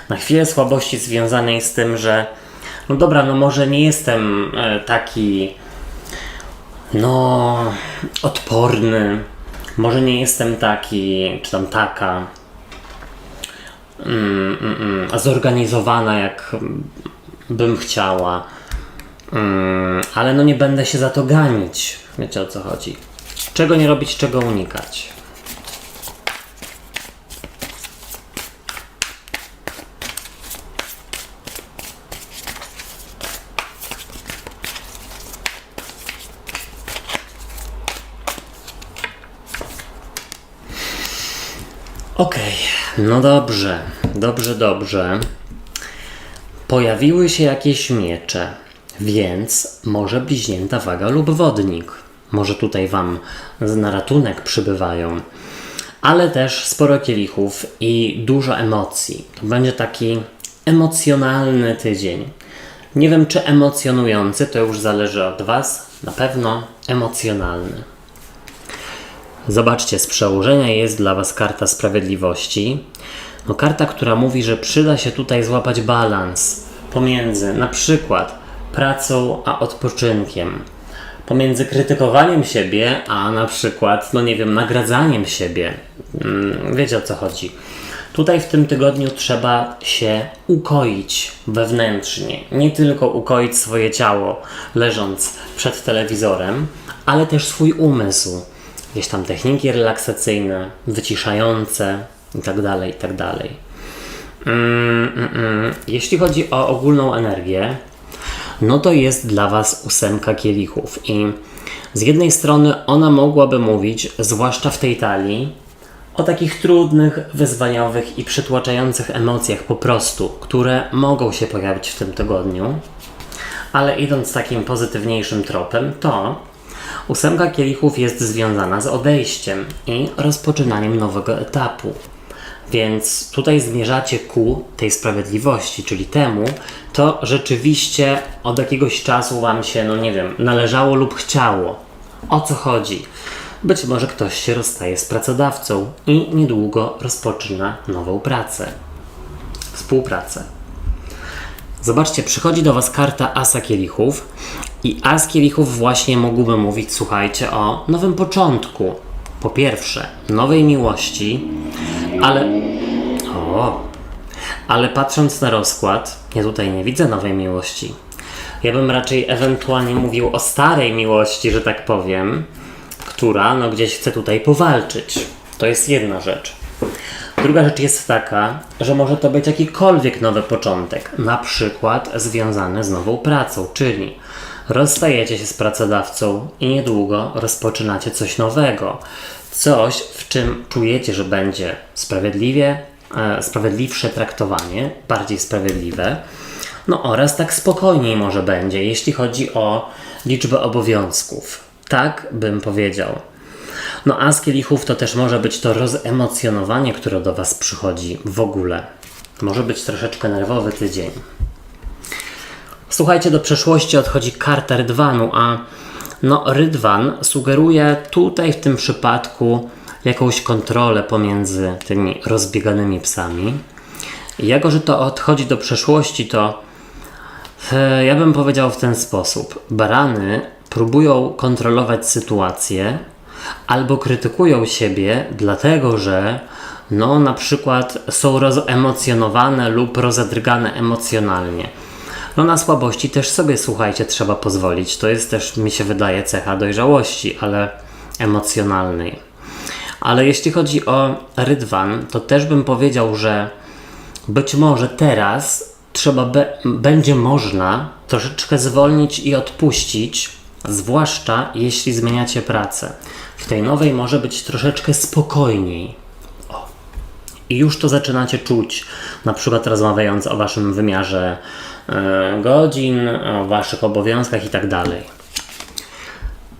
Speaker 1: Na chwilę słabości związanej z tym, że może nie jestem taki odporny, może nie jestem taki, czy tam taka zorganizowana, jak bym chciała, ale nie będę się za to ganić. Wiecie, o co chodzi. Czego nie robić, czego unikać. Okej, dobrze. Pojawiły się jakieś miecze, więc może bliźnięta waga lub wodnik. Może tutaj Wam na ratunek przybywają. Ale też sporo kielichów i dużo emocji. To będzie taki emocjonalny tydzień. Nie wiem, czy emocjonujący, to już zależy od Was. Na pewno emocjonalny. Zobaczcie, z przełożenia jest dla Was karta sprawiedliwości. Karta, która mówi, że przyda się tutaj złapać balans pomiędzy na przykład pracą a odpoczynkiem. pomiędzy krytykowaniem siebie, a na przykład, no nie wiem, nagradzaniem siebie. Wiecie, o co chodzi. Tutaj w tym tygodniu trzeba się ukoić wewnętrznie. Nie tylko ukoić swoje ciało, leżąc przed telewizorem, ale też swój umysł. Jakieś tam techniki relaksacyjne, wyciszające itd., itd. Jeśli chodzi o ogólną energię, no to jest dla Was 8 kielichów i z jednej strony ona mogłaby mówić, zwłaszcza w tej talii, o takich trudnych, wyzwaniowych i przytłaczających emocjach po prostu, które mogą się pojawić w tym tygodniu, ale idąc takim pozytywniejszym tropem, to 8 kielichów jest związana z odejściem i rozpoczynaniem nowego etapu. Więc tutaj zmierzacie ku tej sprawiedliwości, czyli temu, to rzeczywiście od jakiegoś czasu Wam się, no nie wiem, należało lub chciało. O co chodzi? Być może ktoś się rozstaje z pracodawcą i niedługo rozpoczyna nową pracę. Współpracę. Zobaczcie, przychodzi do Was karta Asa Kielichów i As Kielichów właśnie mógłby mówić, słuchajcie, o nowym początku. Po pierwsze, nowej miłości, ale patrząc na rozkład, ja tutaj nie widzę nowej miłości. Ja bym raczej ewentualnie mówił o starej miłości, że tak powiem, która no gdzieś chce tutaj powalczyć. To jest jedna rzecz. Druga rzecz jest taka, że może to być jakikolwiek nowy początek, na przykład związany z nową pracą, czyli rozstajecie się z pracodawcą i niedługo rozpoczynacie coś nowego. Coś, w czym czujecie, że będzie sprawiedliwsze traktowanie, bardziej sprawiedliwe, no oraz tak spokojniej może będzie, jeśli chodzi o liczbę obowiązków. Tak bym powiedział. No a z kielichów to też może być to rozemocjonowanie, które do Was przychodzi w ogóle. Może być troszeczkę nerwowy tydzień. Słuchajcie, do przeszłości odchodzi karta Rydwanu, a no Rydwan sugeruje tutaj w tym przypadku jakąś kontrolę pomiędzy tymi rozbieganymi psami. I jako, że to odchodzi do przeszłości, to ja bym powiedział w ten sposób. Barany próbują kontrolować sytuację albo krytykują siebie dlatego, że no na przykład są rozemocjonowane lub rozedrgane emocjonalnie. No na słabości też sobie, słuchajcie, trzeba pozwolić. To jest też, mi się wydaje, cecha dojrzałości, ale emocjonalnej. Ale jeśli chodzi o Rydwan, to też bym powiedział, że być może teraz będzie można troszeczkę zwolnić i odpuścić, zwłaszcza jeśli zmieniacie pracę. W tej nowej może być troszeczkę spokojniej. I już to zaczynacie czuć, na przykład rozmawiając o Waszym wymiarze godzin, o Waszych obowiązkach i tak dalej.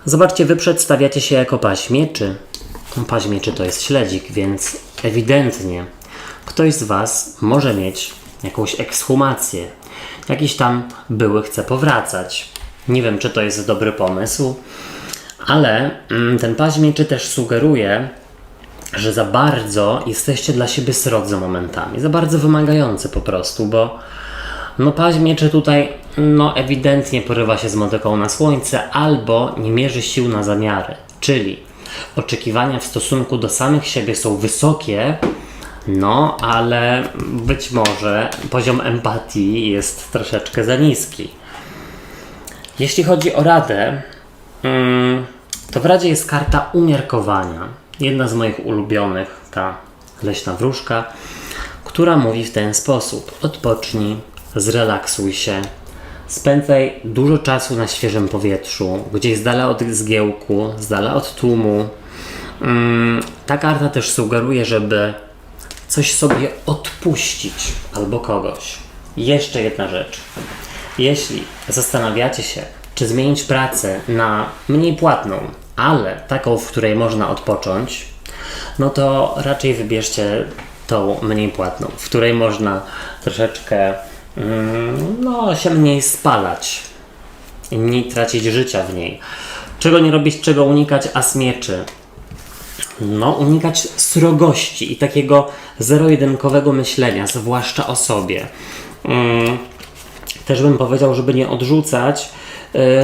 Speaker 1: Zobaczcie, Wy przedstawiacie się jako paź mieczy. Paź mieczy to jest śledzik, więc ewidentnie ktoś z Was może mieć jakąś ekshumację. Jakiś tam były chce powracać. Nie wiem, czy to jest dobry pomysł, ale ten paź mieczy też sugeruje, że za bardzo jesteście dla siebie srodzy momentami. Za bardzo wymagający po prostu, bo no paź mieczy tutaj no ewidentnie porywa się z motyką na słońce albo nie mierzy sił na zamiary. Czyli oczekiwania w stosunku do samych siebie są wysokie, no ale być może poziom empatii jest troszeczkę za niski. Jeśli chodzi o radę, to w radzie jest karta umiarkowania. Jedna z moich ulubionych, ta leśna wróżka, która mówi w ten sposób: odpocznij, zrelaksuj się, spędzaj dużo czasu na świeżym powietrzu, gdzieś z dala od zgiełku, z dala od tłumu. Ta karta też sugeruje, żeby coś sobie odpuścić albo kogoś. Jeszcze jedna rzecz. Jeśli zastanawiacie się, czy zmienić pracę na mniej płatną, ale taką, w której można odpocząć, no to raczej wybierzcie tą mniej płatną, w której można troszeczkę się mniej spalać i mniej tracić życia w niej. Czego nie robić, czego unikać, as mieczy. No, unikać srogości i takiego zero-jedynkowego myślenia, zwłaszcza o sobie. Też bym powiedział, żeby nie odrzucać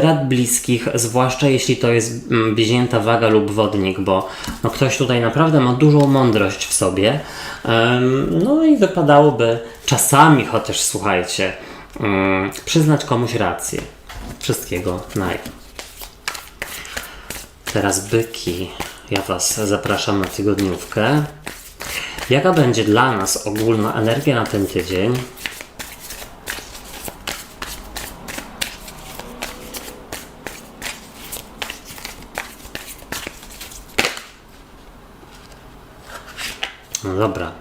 Speaker 1: rad bliskich, zwłaszcza jeśli to jest bliźnięta waga lub wodnik, bo no, ktoś tutaj naprawdę ma dużą mądrość w sobie. No i wypadałoby czasami, chociaż słuchajcie, przyznać komuś rację. Wszystkiego naj. Teraz byki. Ja Was zapraszam na tygodniówkę. Jaka będzie dla nas ogólna energia na ten tydzień? No dobra.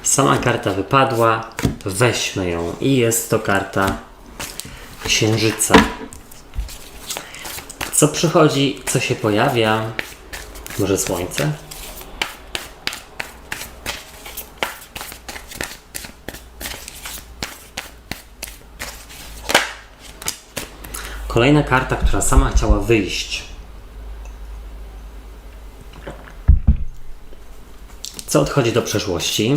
Speaker 1: Sama karta wypadła. Weźmy ją. I jest to karta Księżyca. Co przychodzi, co się pojawia? Może Słońce? Kolejna karta, która sama chciała wyjść. Co odchodzi do przeszłości?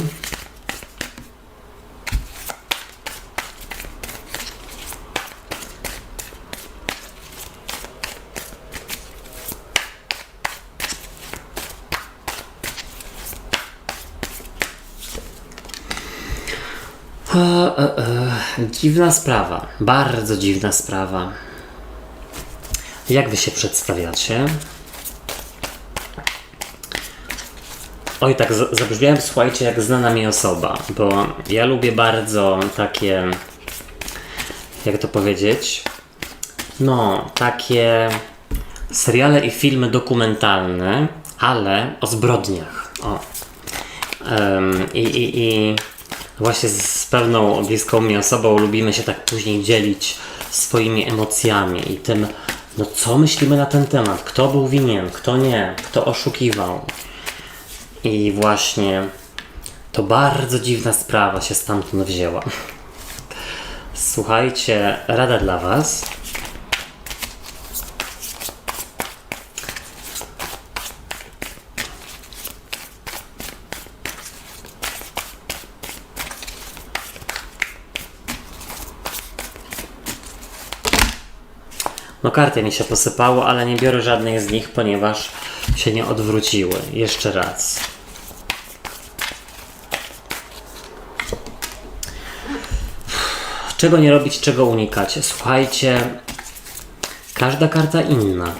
Speaker 1: Dziwna sprawa, bardzo dziwna sprawa. Jak Wy się przedstawiacie? Oj, tak zabrzmiałem, słuchajcie, jak znana mi osoba, bo ja lubię bardzo takie, jak to powiedzieć, no, takie seriale i filmy dokumentalne, ale o zbrodniach. O. I właśnie z pewną bliską mi osobą lubimy się tak później dzielić swoimi emocjami i tym, no co myślimy na ten temat, kto był winien, kto nie, kto oszukiwał. I właśnie to bardzo dziwna sprawa się stamtąd wzięła. Słuchajcie, rada dla Was. No karty mi się posypało, ale nie biorę żadnej z nich, ponieważ się nie odwróciły. Jeszcze raz. Czego nie robić, czego unikać? Słuchajcie, każda karta inna.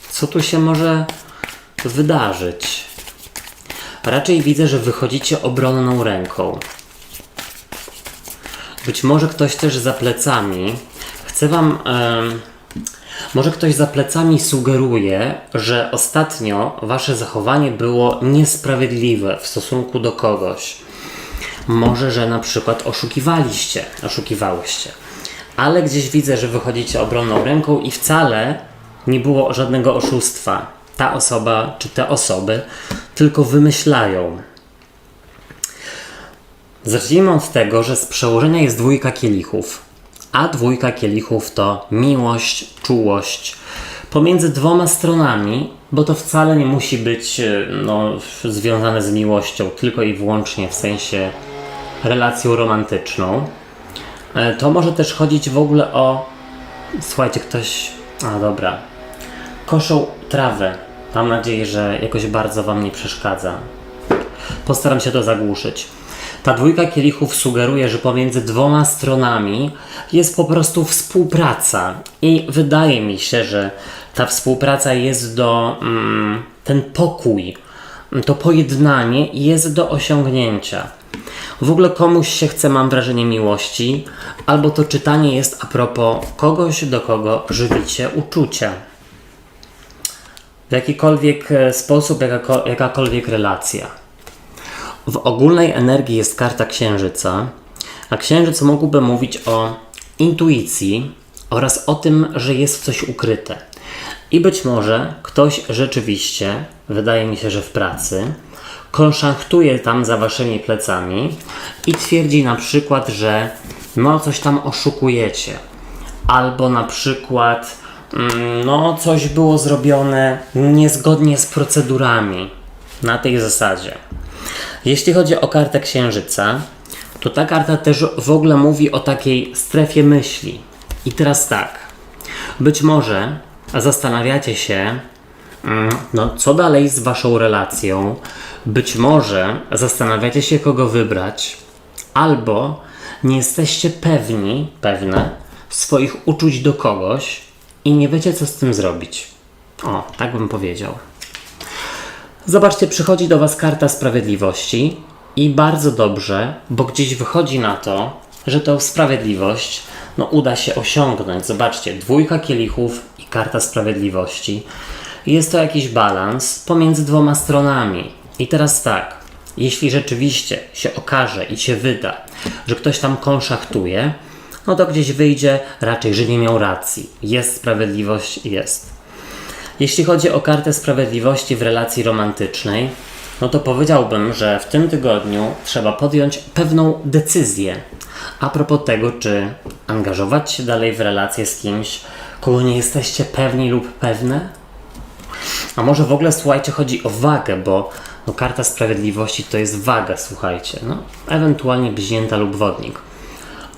Speaker 1: Co tu się może wydarzyć? Raczej widzę, że wychodzicie obronną ręką. Być może ktoś też za plecami chce Wam... Może ktoś za plecami sugeruje, że ostatnio Wasze zachowanie było niesprawiedliwe w stosunku do kogoś. Może, że na przykład oszukiwałyście. Ale gdzieś widzę, że wychodzicie obronną ręką i wcale nie było żadnego oszustwa. Ta osoba czy te osoby tylko wymyślają. Zacznijmy od tego, że z przełożenia jest dwójka kielichów. A dwójka kielichów to miłość, czułość pomiędzy dwoma stronami, bo to wcale nie musi być związane z miłością, tylko i wyłącznie w sensie relacją romantyczną. To może też chodzić w ogóle o... Słuchajcie, ktoś... dobra. Koszą trawę. Mam nadzieję, że jakoś bardzo Wam nie przeszkadza. Postaram się to zagłuszyć. Ta dwójka kielichów sugeruje, że pomiędzy dwoma stronami jest po prostu współpraca i wydaje mi się, że ta współpraca jest ten pokój, to pojednanie jest do osiągnięcia. W ogóle komuś się chce, mam wrażenie, miłości, albo to czytanie jest a propos kogoś, do kogo żywicie uczucia. W jakikolwiek sposób, jakakolwiek relacja. W ogólnej energii jest karta Księżyca, a Księżyc mógłby mówić o intuicji oraz o tym, że jest coś ukryte. I być może ktoś rzeczywiście, wydaje mi się, że w pracy, konszachtuje tam za Waszymi plecami i twierdzi na przykład, że coś tam oszukujecie. Albo na przykład coś było zrobione niezgodnie z procedurami. Na tej zasadzie. Jeśli chodzi o kartę Księżyca, to ta karta też w ogóle mówi o takiej strefie myśli. I teraz tak. Być może zastanawiacie się, no, co dalej z waszą relacją. Być może zastanawiacie się, kogo wybrać, albo nie jesteście pewne swoich uczuć do kogoś i nie wiecie, co z tym zrobić. O, tak bym powiedział. Zobaczcie, przychodzi do was karta sprawiedliwości i bardzo dobrze, bo gdzieś wychodzi na to, że tą sprawiedliwość uda się osiągnąć. Zobaczcie, 2 kielichów i karta sprawiedliwości. Jest to jakiś balans pomiędzy 2 stronami. I teraz tak, jeśli rzeczywiście się okaże i się wyda, że ktoś tam konszachtuje, no to gdzieś wyjdzie raczej, że nie miał racji. Jest sprawiedliwość, jest. Jeśli chodzi o kartę sprawiedliwości w relacji romantycznej, no to powiedziałbym, że w tym tygodniu trzeba podjąć pewną decyzję a propos tego, czy angażować się dalej w relację z kimś, kogo nie jesteście pewni lub pewne. A może w ogóle, słuchajcie, chodzi o wagę, bo karta sprawiedliwości to jest waga, słuchajcie. Ewentualnie bliźnięta lub wodnik.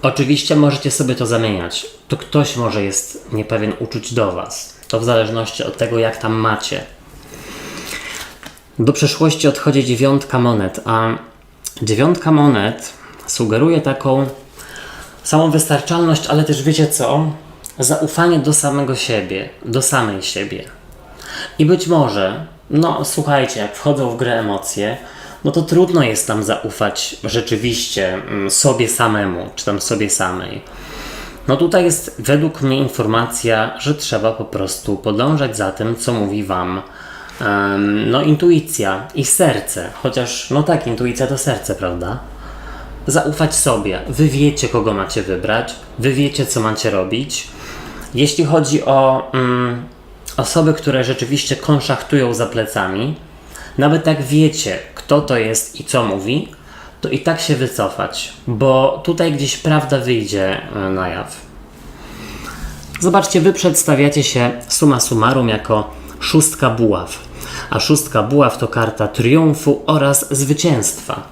Speaker 1: Oczywiście możecie sobie to zamieniać. To ktoś może jest niepewien uczuć do was. To w zależności od tego, jak tam macie. Do przeszłości odchodzi 9 monet, a 9 monet sugeruje taką samowystarczalność, ale też wiecie co? Zaufanie do samego siebie, do samej siebie. I być może, słuchajcie, jak wchodzą w grę emocje, to trudno jest tam zaufać rzeczywiście sobie samemu, czy tam sobie samej. Tutaj jest według mnie informacja, że trzeba po prostu podążać za tym, co mówi wam intuicja i serce. Chociaż, tak, intuicja to serce, prawda? Zaufać sobie. Wy wiecie, kogo macie wybrać. Wy wiecie, co macie robić. Jeśli chodzi o osoby, które rzeczywiście konszachtują za plecami, nawet jak wiecie, kto to jest i co mówi, to i tak się wycofać, bo tutaj gdzieś prawda wyjdzie na jaw. Zobaczcie, wy przedstawiacie się summa summarum jako 6 buław, a 6 buław to karta triumfu oraz zwycięstwa.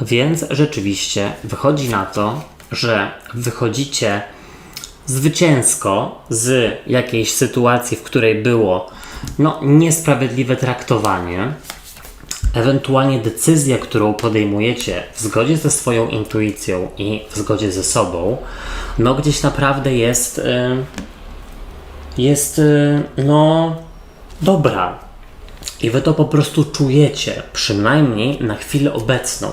Speaker 1: Więc rzeczywiście wychodzi na to, że wychodzicie zwycięsko z jakiejś sytuacji, w której było niesprawiedliwe traktowanie, ewentualnie decyzja, którą podejmujecie w zgodzie ze swoją intuicją i w zgodzie ze sobą, gdzieś naprawdę jest dobra. I wy to po prostu czujecie, przynajmniej na chwilę obecną.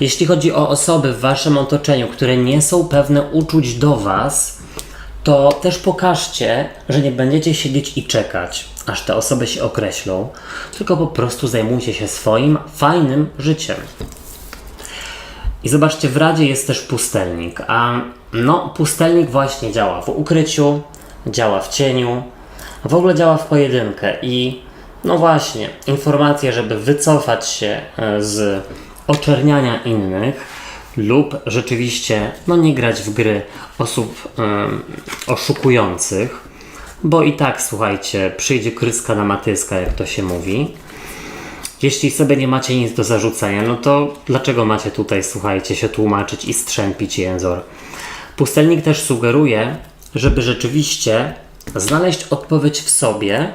Speaker 1: Jeśli chodzi o osoby w waszym otoczeniu, które nie są pewne uczuć do was, to też pokażcie, że nie będziecie siedzieć i czekać, aż te osoby się określą, tylko po prostu zajmujcie się swoim fajnym życiem. I zobaczcie, w Radzie jest też pustelnik, a pustelnik właśnie działa w ukryciu, działa w cieniu, w ogóle działa w pojedynkę i właśnie, informacja, żeby wycofać się z oczerniania innych lub rzeczywiście nie grać w gry osób oszukujących, bo i tak, słuchajcie, przyjdzie kryska na matyska, jak to się mówi. Jeśli sobie nie macie nic do zarzucenia, to dlaczego macie tutaj, słuchajcie, się tłumaczyć i strzępić jęzor? Pustelnik też sugeruje, żeby rzeczywiście znaleźć odpowiedź w sobie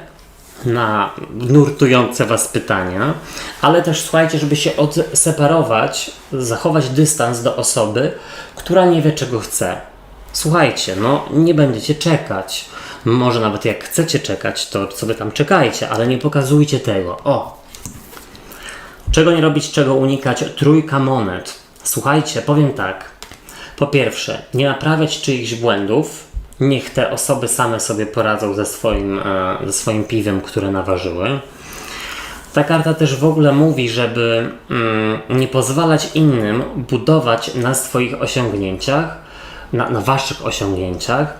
Speaker 1: na nurtujące was pytania, ale też, słuchajcie, żeby się odseparować, zachować dystans do osoby, która nie wie, czego chce. Słuchajcie, nie będziecie czekać. Może nawet jak chcecie czekać, to sobie tam czekajcie, ale nie pokazujcie tego. Czego nie robić, czego unikać? 3 monet. Słuchajcie, powiem tak. Po pierwsze, nie naprawiać czyichś błędów. Niech te osoby same sobie poradzą ze swoim piwem, które naważyły. Ta karta też w ogóle mówi, żeby nie pozwalać innym budować na swoich osiągnięciach, na waszych osiągnięciach,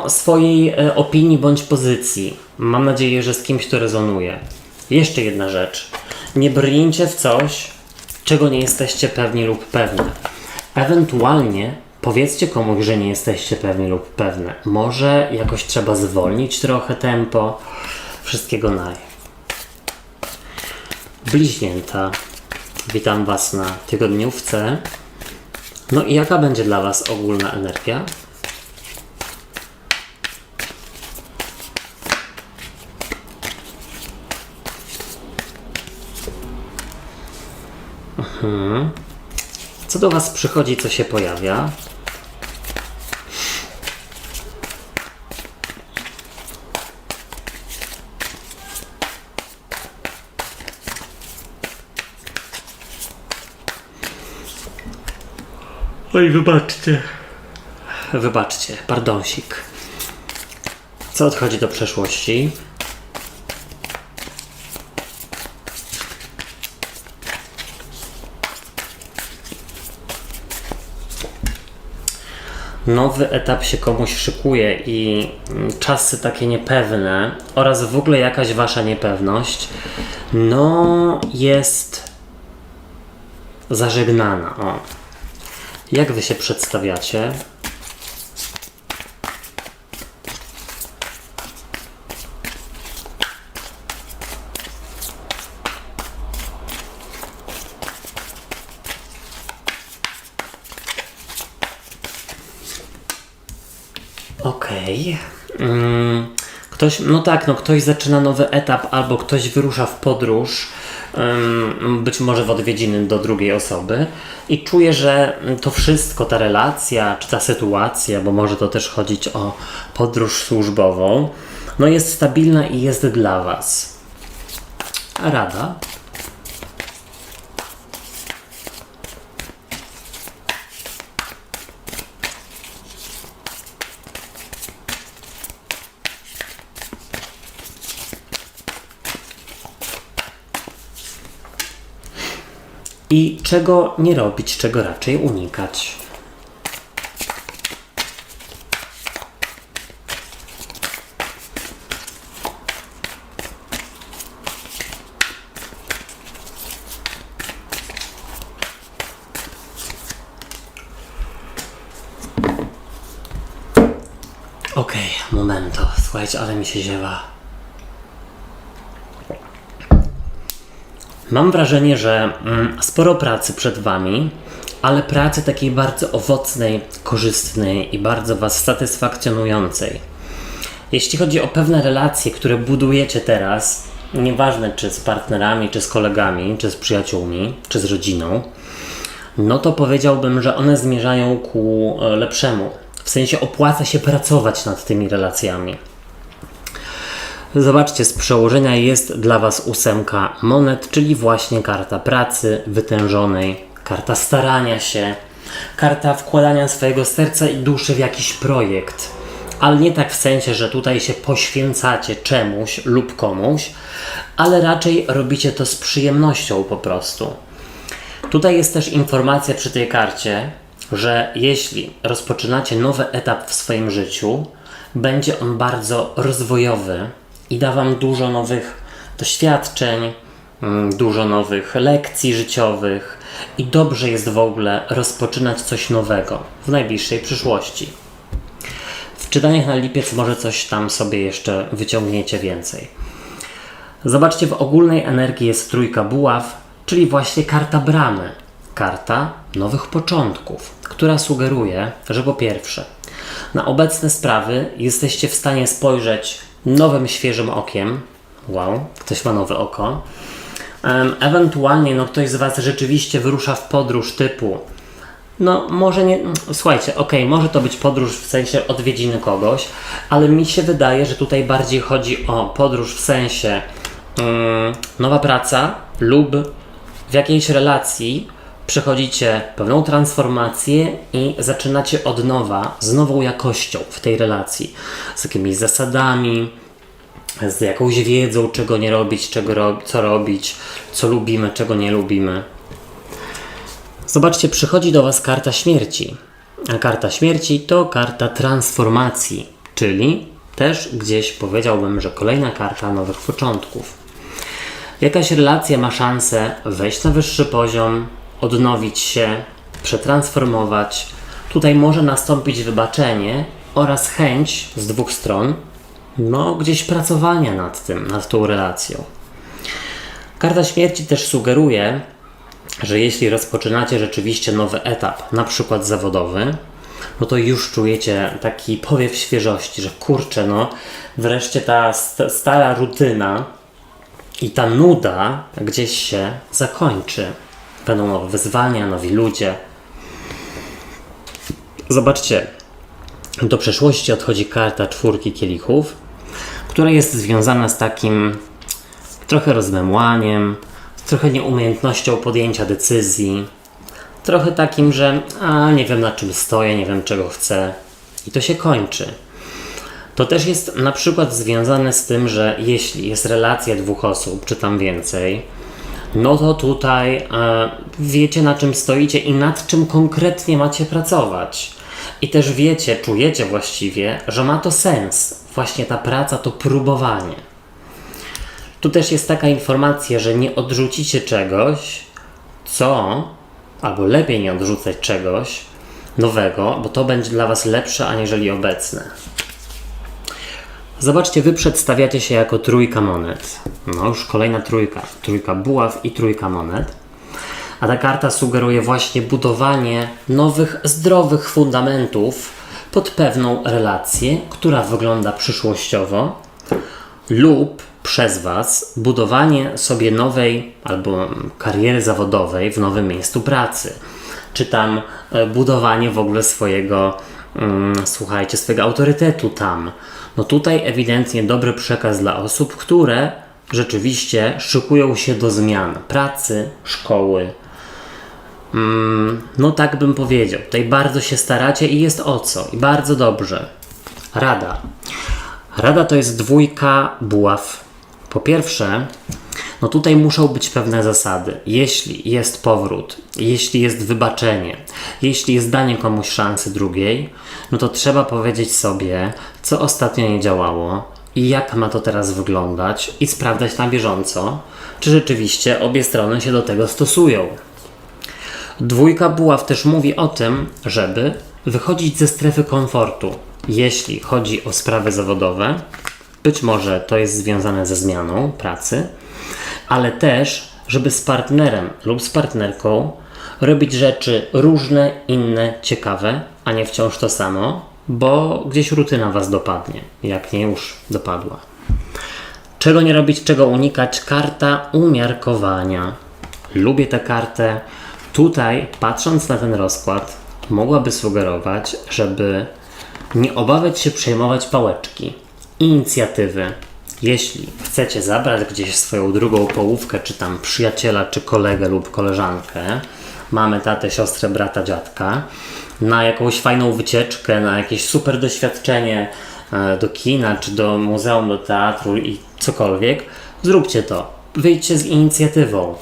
Speaker 1: swojej opinii bądź pozycji. Mam nadzieję, że z kimś to rezonuje. Jeszcze jedna rzecz. Nie brnijcie w coś, czego nie jesteście pewni lub pewne. Ewentualnie powiedzcie komuś, że nie jesteście pewni lub pewne. Może jakoś trzeba zwolnić trochę tempo. Wszystkiego naj. Bliźnięta. Witam was na tygodniówce. I jaka będzie dla was ogólna energia? Co do Was przychodzi, co się pojawia? Oj, wybaczcie. Wybaczcie, pardonsik. Co odchodzi do przeszłości? Nowy etap się komuś szykuje i czasy takie niepewne oraz w ogóle jakaś Wasza niepewność, no jest zażegnana. O. Jak Wy się przedstawiacie? Okej. Ktoś, no tak, no ktoś zaczyna nowy etap albo ktoś wyrusza w podróż, być może w odwiedziny do drugiej osoby i czuje, że to wszystko, ta relacja czy ta sytuacja, bo może to też chodzić o podróż służbową, no jest stabilna i jest dla Was. A rada? I czego nie robić, czego raczej unikać. Okej, momento. Słuchajcie, ale mi się ziewa. Mam wrażenie, że sporo pracy przed Wami, ale pracy takiej bardzo owocnej, korzystnej i bardzo Was satysfakcjonującej. Jeśli chodzi o pewne relacje, które budujecie teraz, nieważne czy z partnerami, czy z kolegami, czy z przyjaciółmi, czy z rodziną, no to powiedziałbym, że one zmierzają ku lepszemu. W sensie opłaca się pracować nad tymi relacjami. Zobaczcie, z przełożenia jest dla Was 8 monet, czyli właśnie karta pracy wytężonej, karta starania się, karta wkładania swojego serca i duszy w jakiś projekt. Ale nie tak w sensie, że tutaj się poświęcacie czemuś lub komuś, ale raczej robicie to z przyjemnością po prostu. Tutaj jest też informacja przy tej karcie, że jeśli rozpoczynacie nowy etap w swoim życiu, będzie on bardzo rozwojowy i da Wam dużo nowych doświadczeń, dużo nowych lekcji życiowych i dobrze jest w ogóle rozpoczynać coś nowego w najbliższej przyszłości. W czytaniach na lipiec może coś tam sobie jeszcze wyciągniecie więcej. Zobaczcie, w ogólnej energii jest trójka buław, czyli właśnie karta bramy. Karta nowych początków, która sugeruje, że po pierwsze, na obecne sprawy jesteście w stanie spojrzeć nowym, świeżym okiem. Wow, ktoś ma nowe oko. Ewentualnie ktoś z Was rzeczywiście wyrusza w podróż typu może nie, słuchajcie, może to być podróż w sensie odwiedziny kogoś, ale mi się wydaje, że tutaj bardziej chodzi o podróż w sensie nowa praca lub w jakiejś relacji przechodzicie pewną transformację i zaczynacie od nowa, z nową jakością w tej relacji, z jakimiś zasadami, z jakąś wiedzą, czego nie robić, co robić, co lubimy, czego nie lubimy. Zobaczcie, przychodzi do Was karta śmierci. A karta śmierci to karta transformacji, czyli też gdzieś powiedziałbym, że kolejna karta nowych początków. Jakaś relacja ma szansę wejść na wyższy poziom, odnowić się, przetransformować. Tutaj może nastąpić wybaczenie oraz chęć z dwóch stron, gdzieś pracowania nad tą relacją. Karta śmierci też sugeruje, że jeśli rozpoczynacie rzeczywiście nowy etap, na przykład zawodowy, to już czujecie taki powiew świeżości, że kurczę, wreszcie ta stara rutyna i ta nuda gdzieś się zakończy. będą nowe wyzwania, nowi ludzie. Zobaczcie, do przeszłości odchodzi karta 4 kielichów, która jest związana z takim trochę rozmemłaniem, trochę nieumiejętnością podjęcia decyzji, trochę takim, że nie wiem na czym stoję, nie wiem czego chcę i to się kończy. To też jest na przykład związane z tym, że jeśli jest relacja 2 osób, czy tam więcej, no to tutaj wiecie na czym stoicie i nad czym konkretnie macie pracować. I też wiecie, czujecie właściwie, że ma to sens. Właśnie ta praca to próbowanie. Tu też jest taka informacja, że nie odrzucicie czegoś, albo lepiej nie odrzucać czegoś nowego, bo to będzie dla Was lepsze aniżeli obecne. Zobaczcie, Wy przedstawiacie się jako 3 monet. No już kolejna trójka. 3 buław i 3 monet. A ta karta sugeruje właśnie budowanie nowych, zdrowych fundamentów pod pewną relację, która wygląda przyszłościowo, lub przez Was budowanie sobie nowej albo kariery zawodowej w nowym miejscu pracy. Czy tam budowanie w ogóle swojego autorytetu tam. No tutaj ewidentnie dobry przekaz dla osób, które rzeczywiście szykują się do zmian pracy, szkoły. No tak bym powiedział. Tutaj bardzo się staracie i jest o co. I bardzo dobrze. Rada. Rada to jest 2 buław. Po pierwsze, no tutaj muszą być pewne zasady. Jeśli jest powrót, jeśli jest wybaczenie, jeśli jest danie komuś szansy drugiej, no to trzeba powiedzieć sobie, co ostatnio nie działało i jak ma to teraz wyglądać i sprawdzać na bieżąco, czy rzeczywiście obie strony się do tego stosują. 2 buław też mówi o tym, żeby wychodzić ze strefy komfortu. Jeśli chodzi o sprawy zawodowe, być może to jest związane ze zmianą pracy, ale też, żeby z partnerem lub z partnerką robić rzeczy różne, inne, ciekawe, a nie wciąż to samo, bo gdzieś rutyna Was dopadnie, jak nie już dopadła. Czego nie robić, czego unikać? Karta umiarkowania. Lubię tę kartę. Tutaj, patrząc na ten rozkład, mogłaby sugerować, żeby nie obawiać się przejmować pałeczki, inicjatywy. Jeśli chcecie zabrać gdzieś swoją drugą połówkę, czy tam przyjaciela, czy kolegę lub koleżankę, mamy tatę, siostrę, brata, dziadka, na jakąś fajną wycieczkę, na jakieś super doświadczenie do kina, czy do muzeum, do teatru i cokolwiek, zróbcie to. Wyjdźcie z inicjatywą.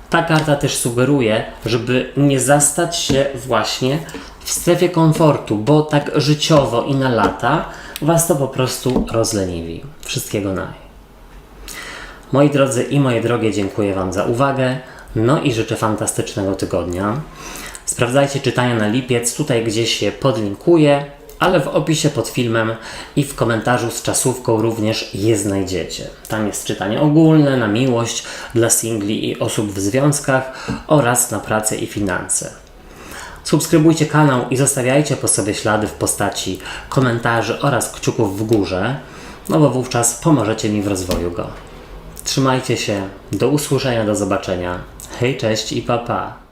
Speaker 1: Ta karta też sugeruje, żeby nie zastać się właśnie w strefie komfortu, bo tak życiowo i na lata Was to po prostu rozleniwi. Wszystkiego naj. Moi drodzy i moje drogie, dziękuję Wam za uwagę, no i życzę fantastycznego tygodnia. Sprawdzajcie czytania na lipiec, tutaj gdzieś się podlinkuję, ale w opisie pod filmem i w komentarzu z czasówką również je znajdziecie. Tam jest czytanie ogólne, na miłość, dla singli i osób w związkach oraz na pracę i finanse. Subskrybujcie kanał i zostawiajcie po sobie ślady w postaci komentarzy oraz kciuków w górze, no bo wówczas pomożecie mi w rozwoju go. Trzymajcie się, do usłyszenia, do zobaczenia. Hej, cześć i pa pa!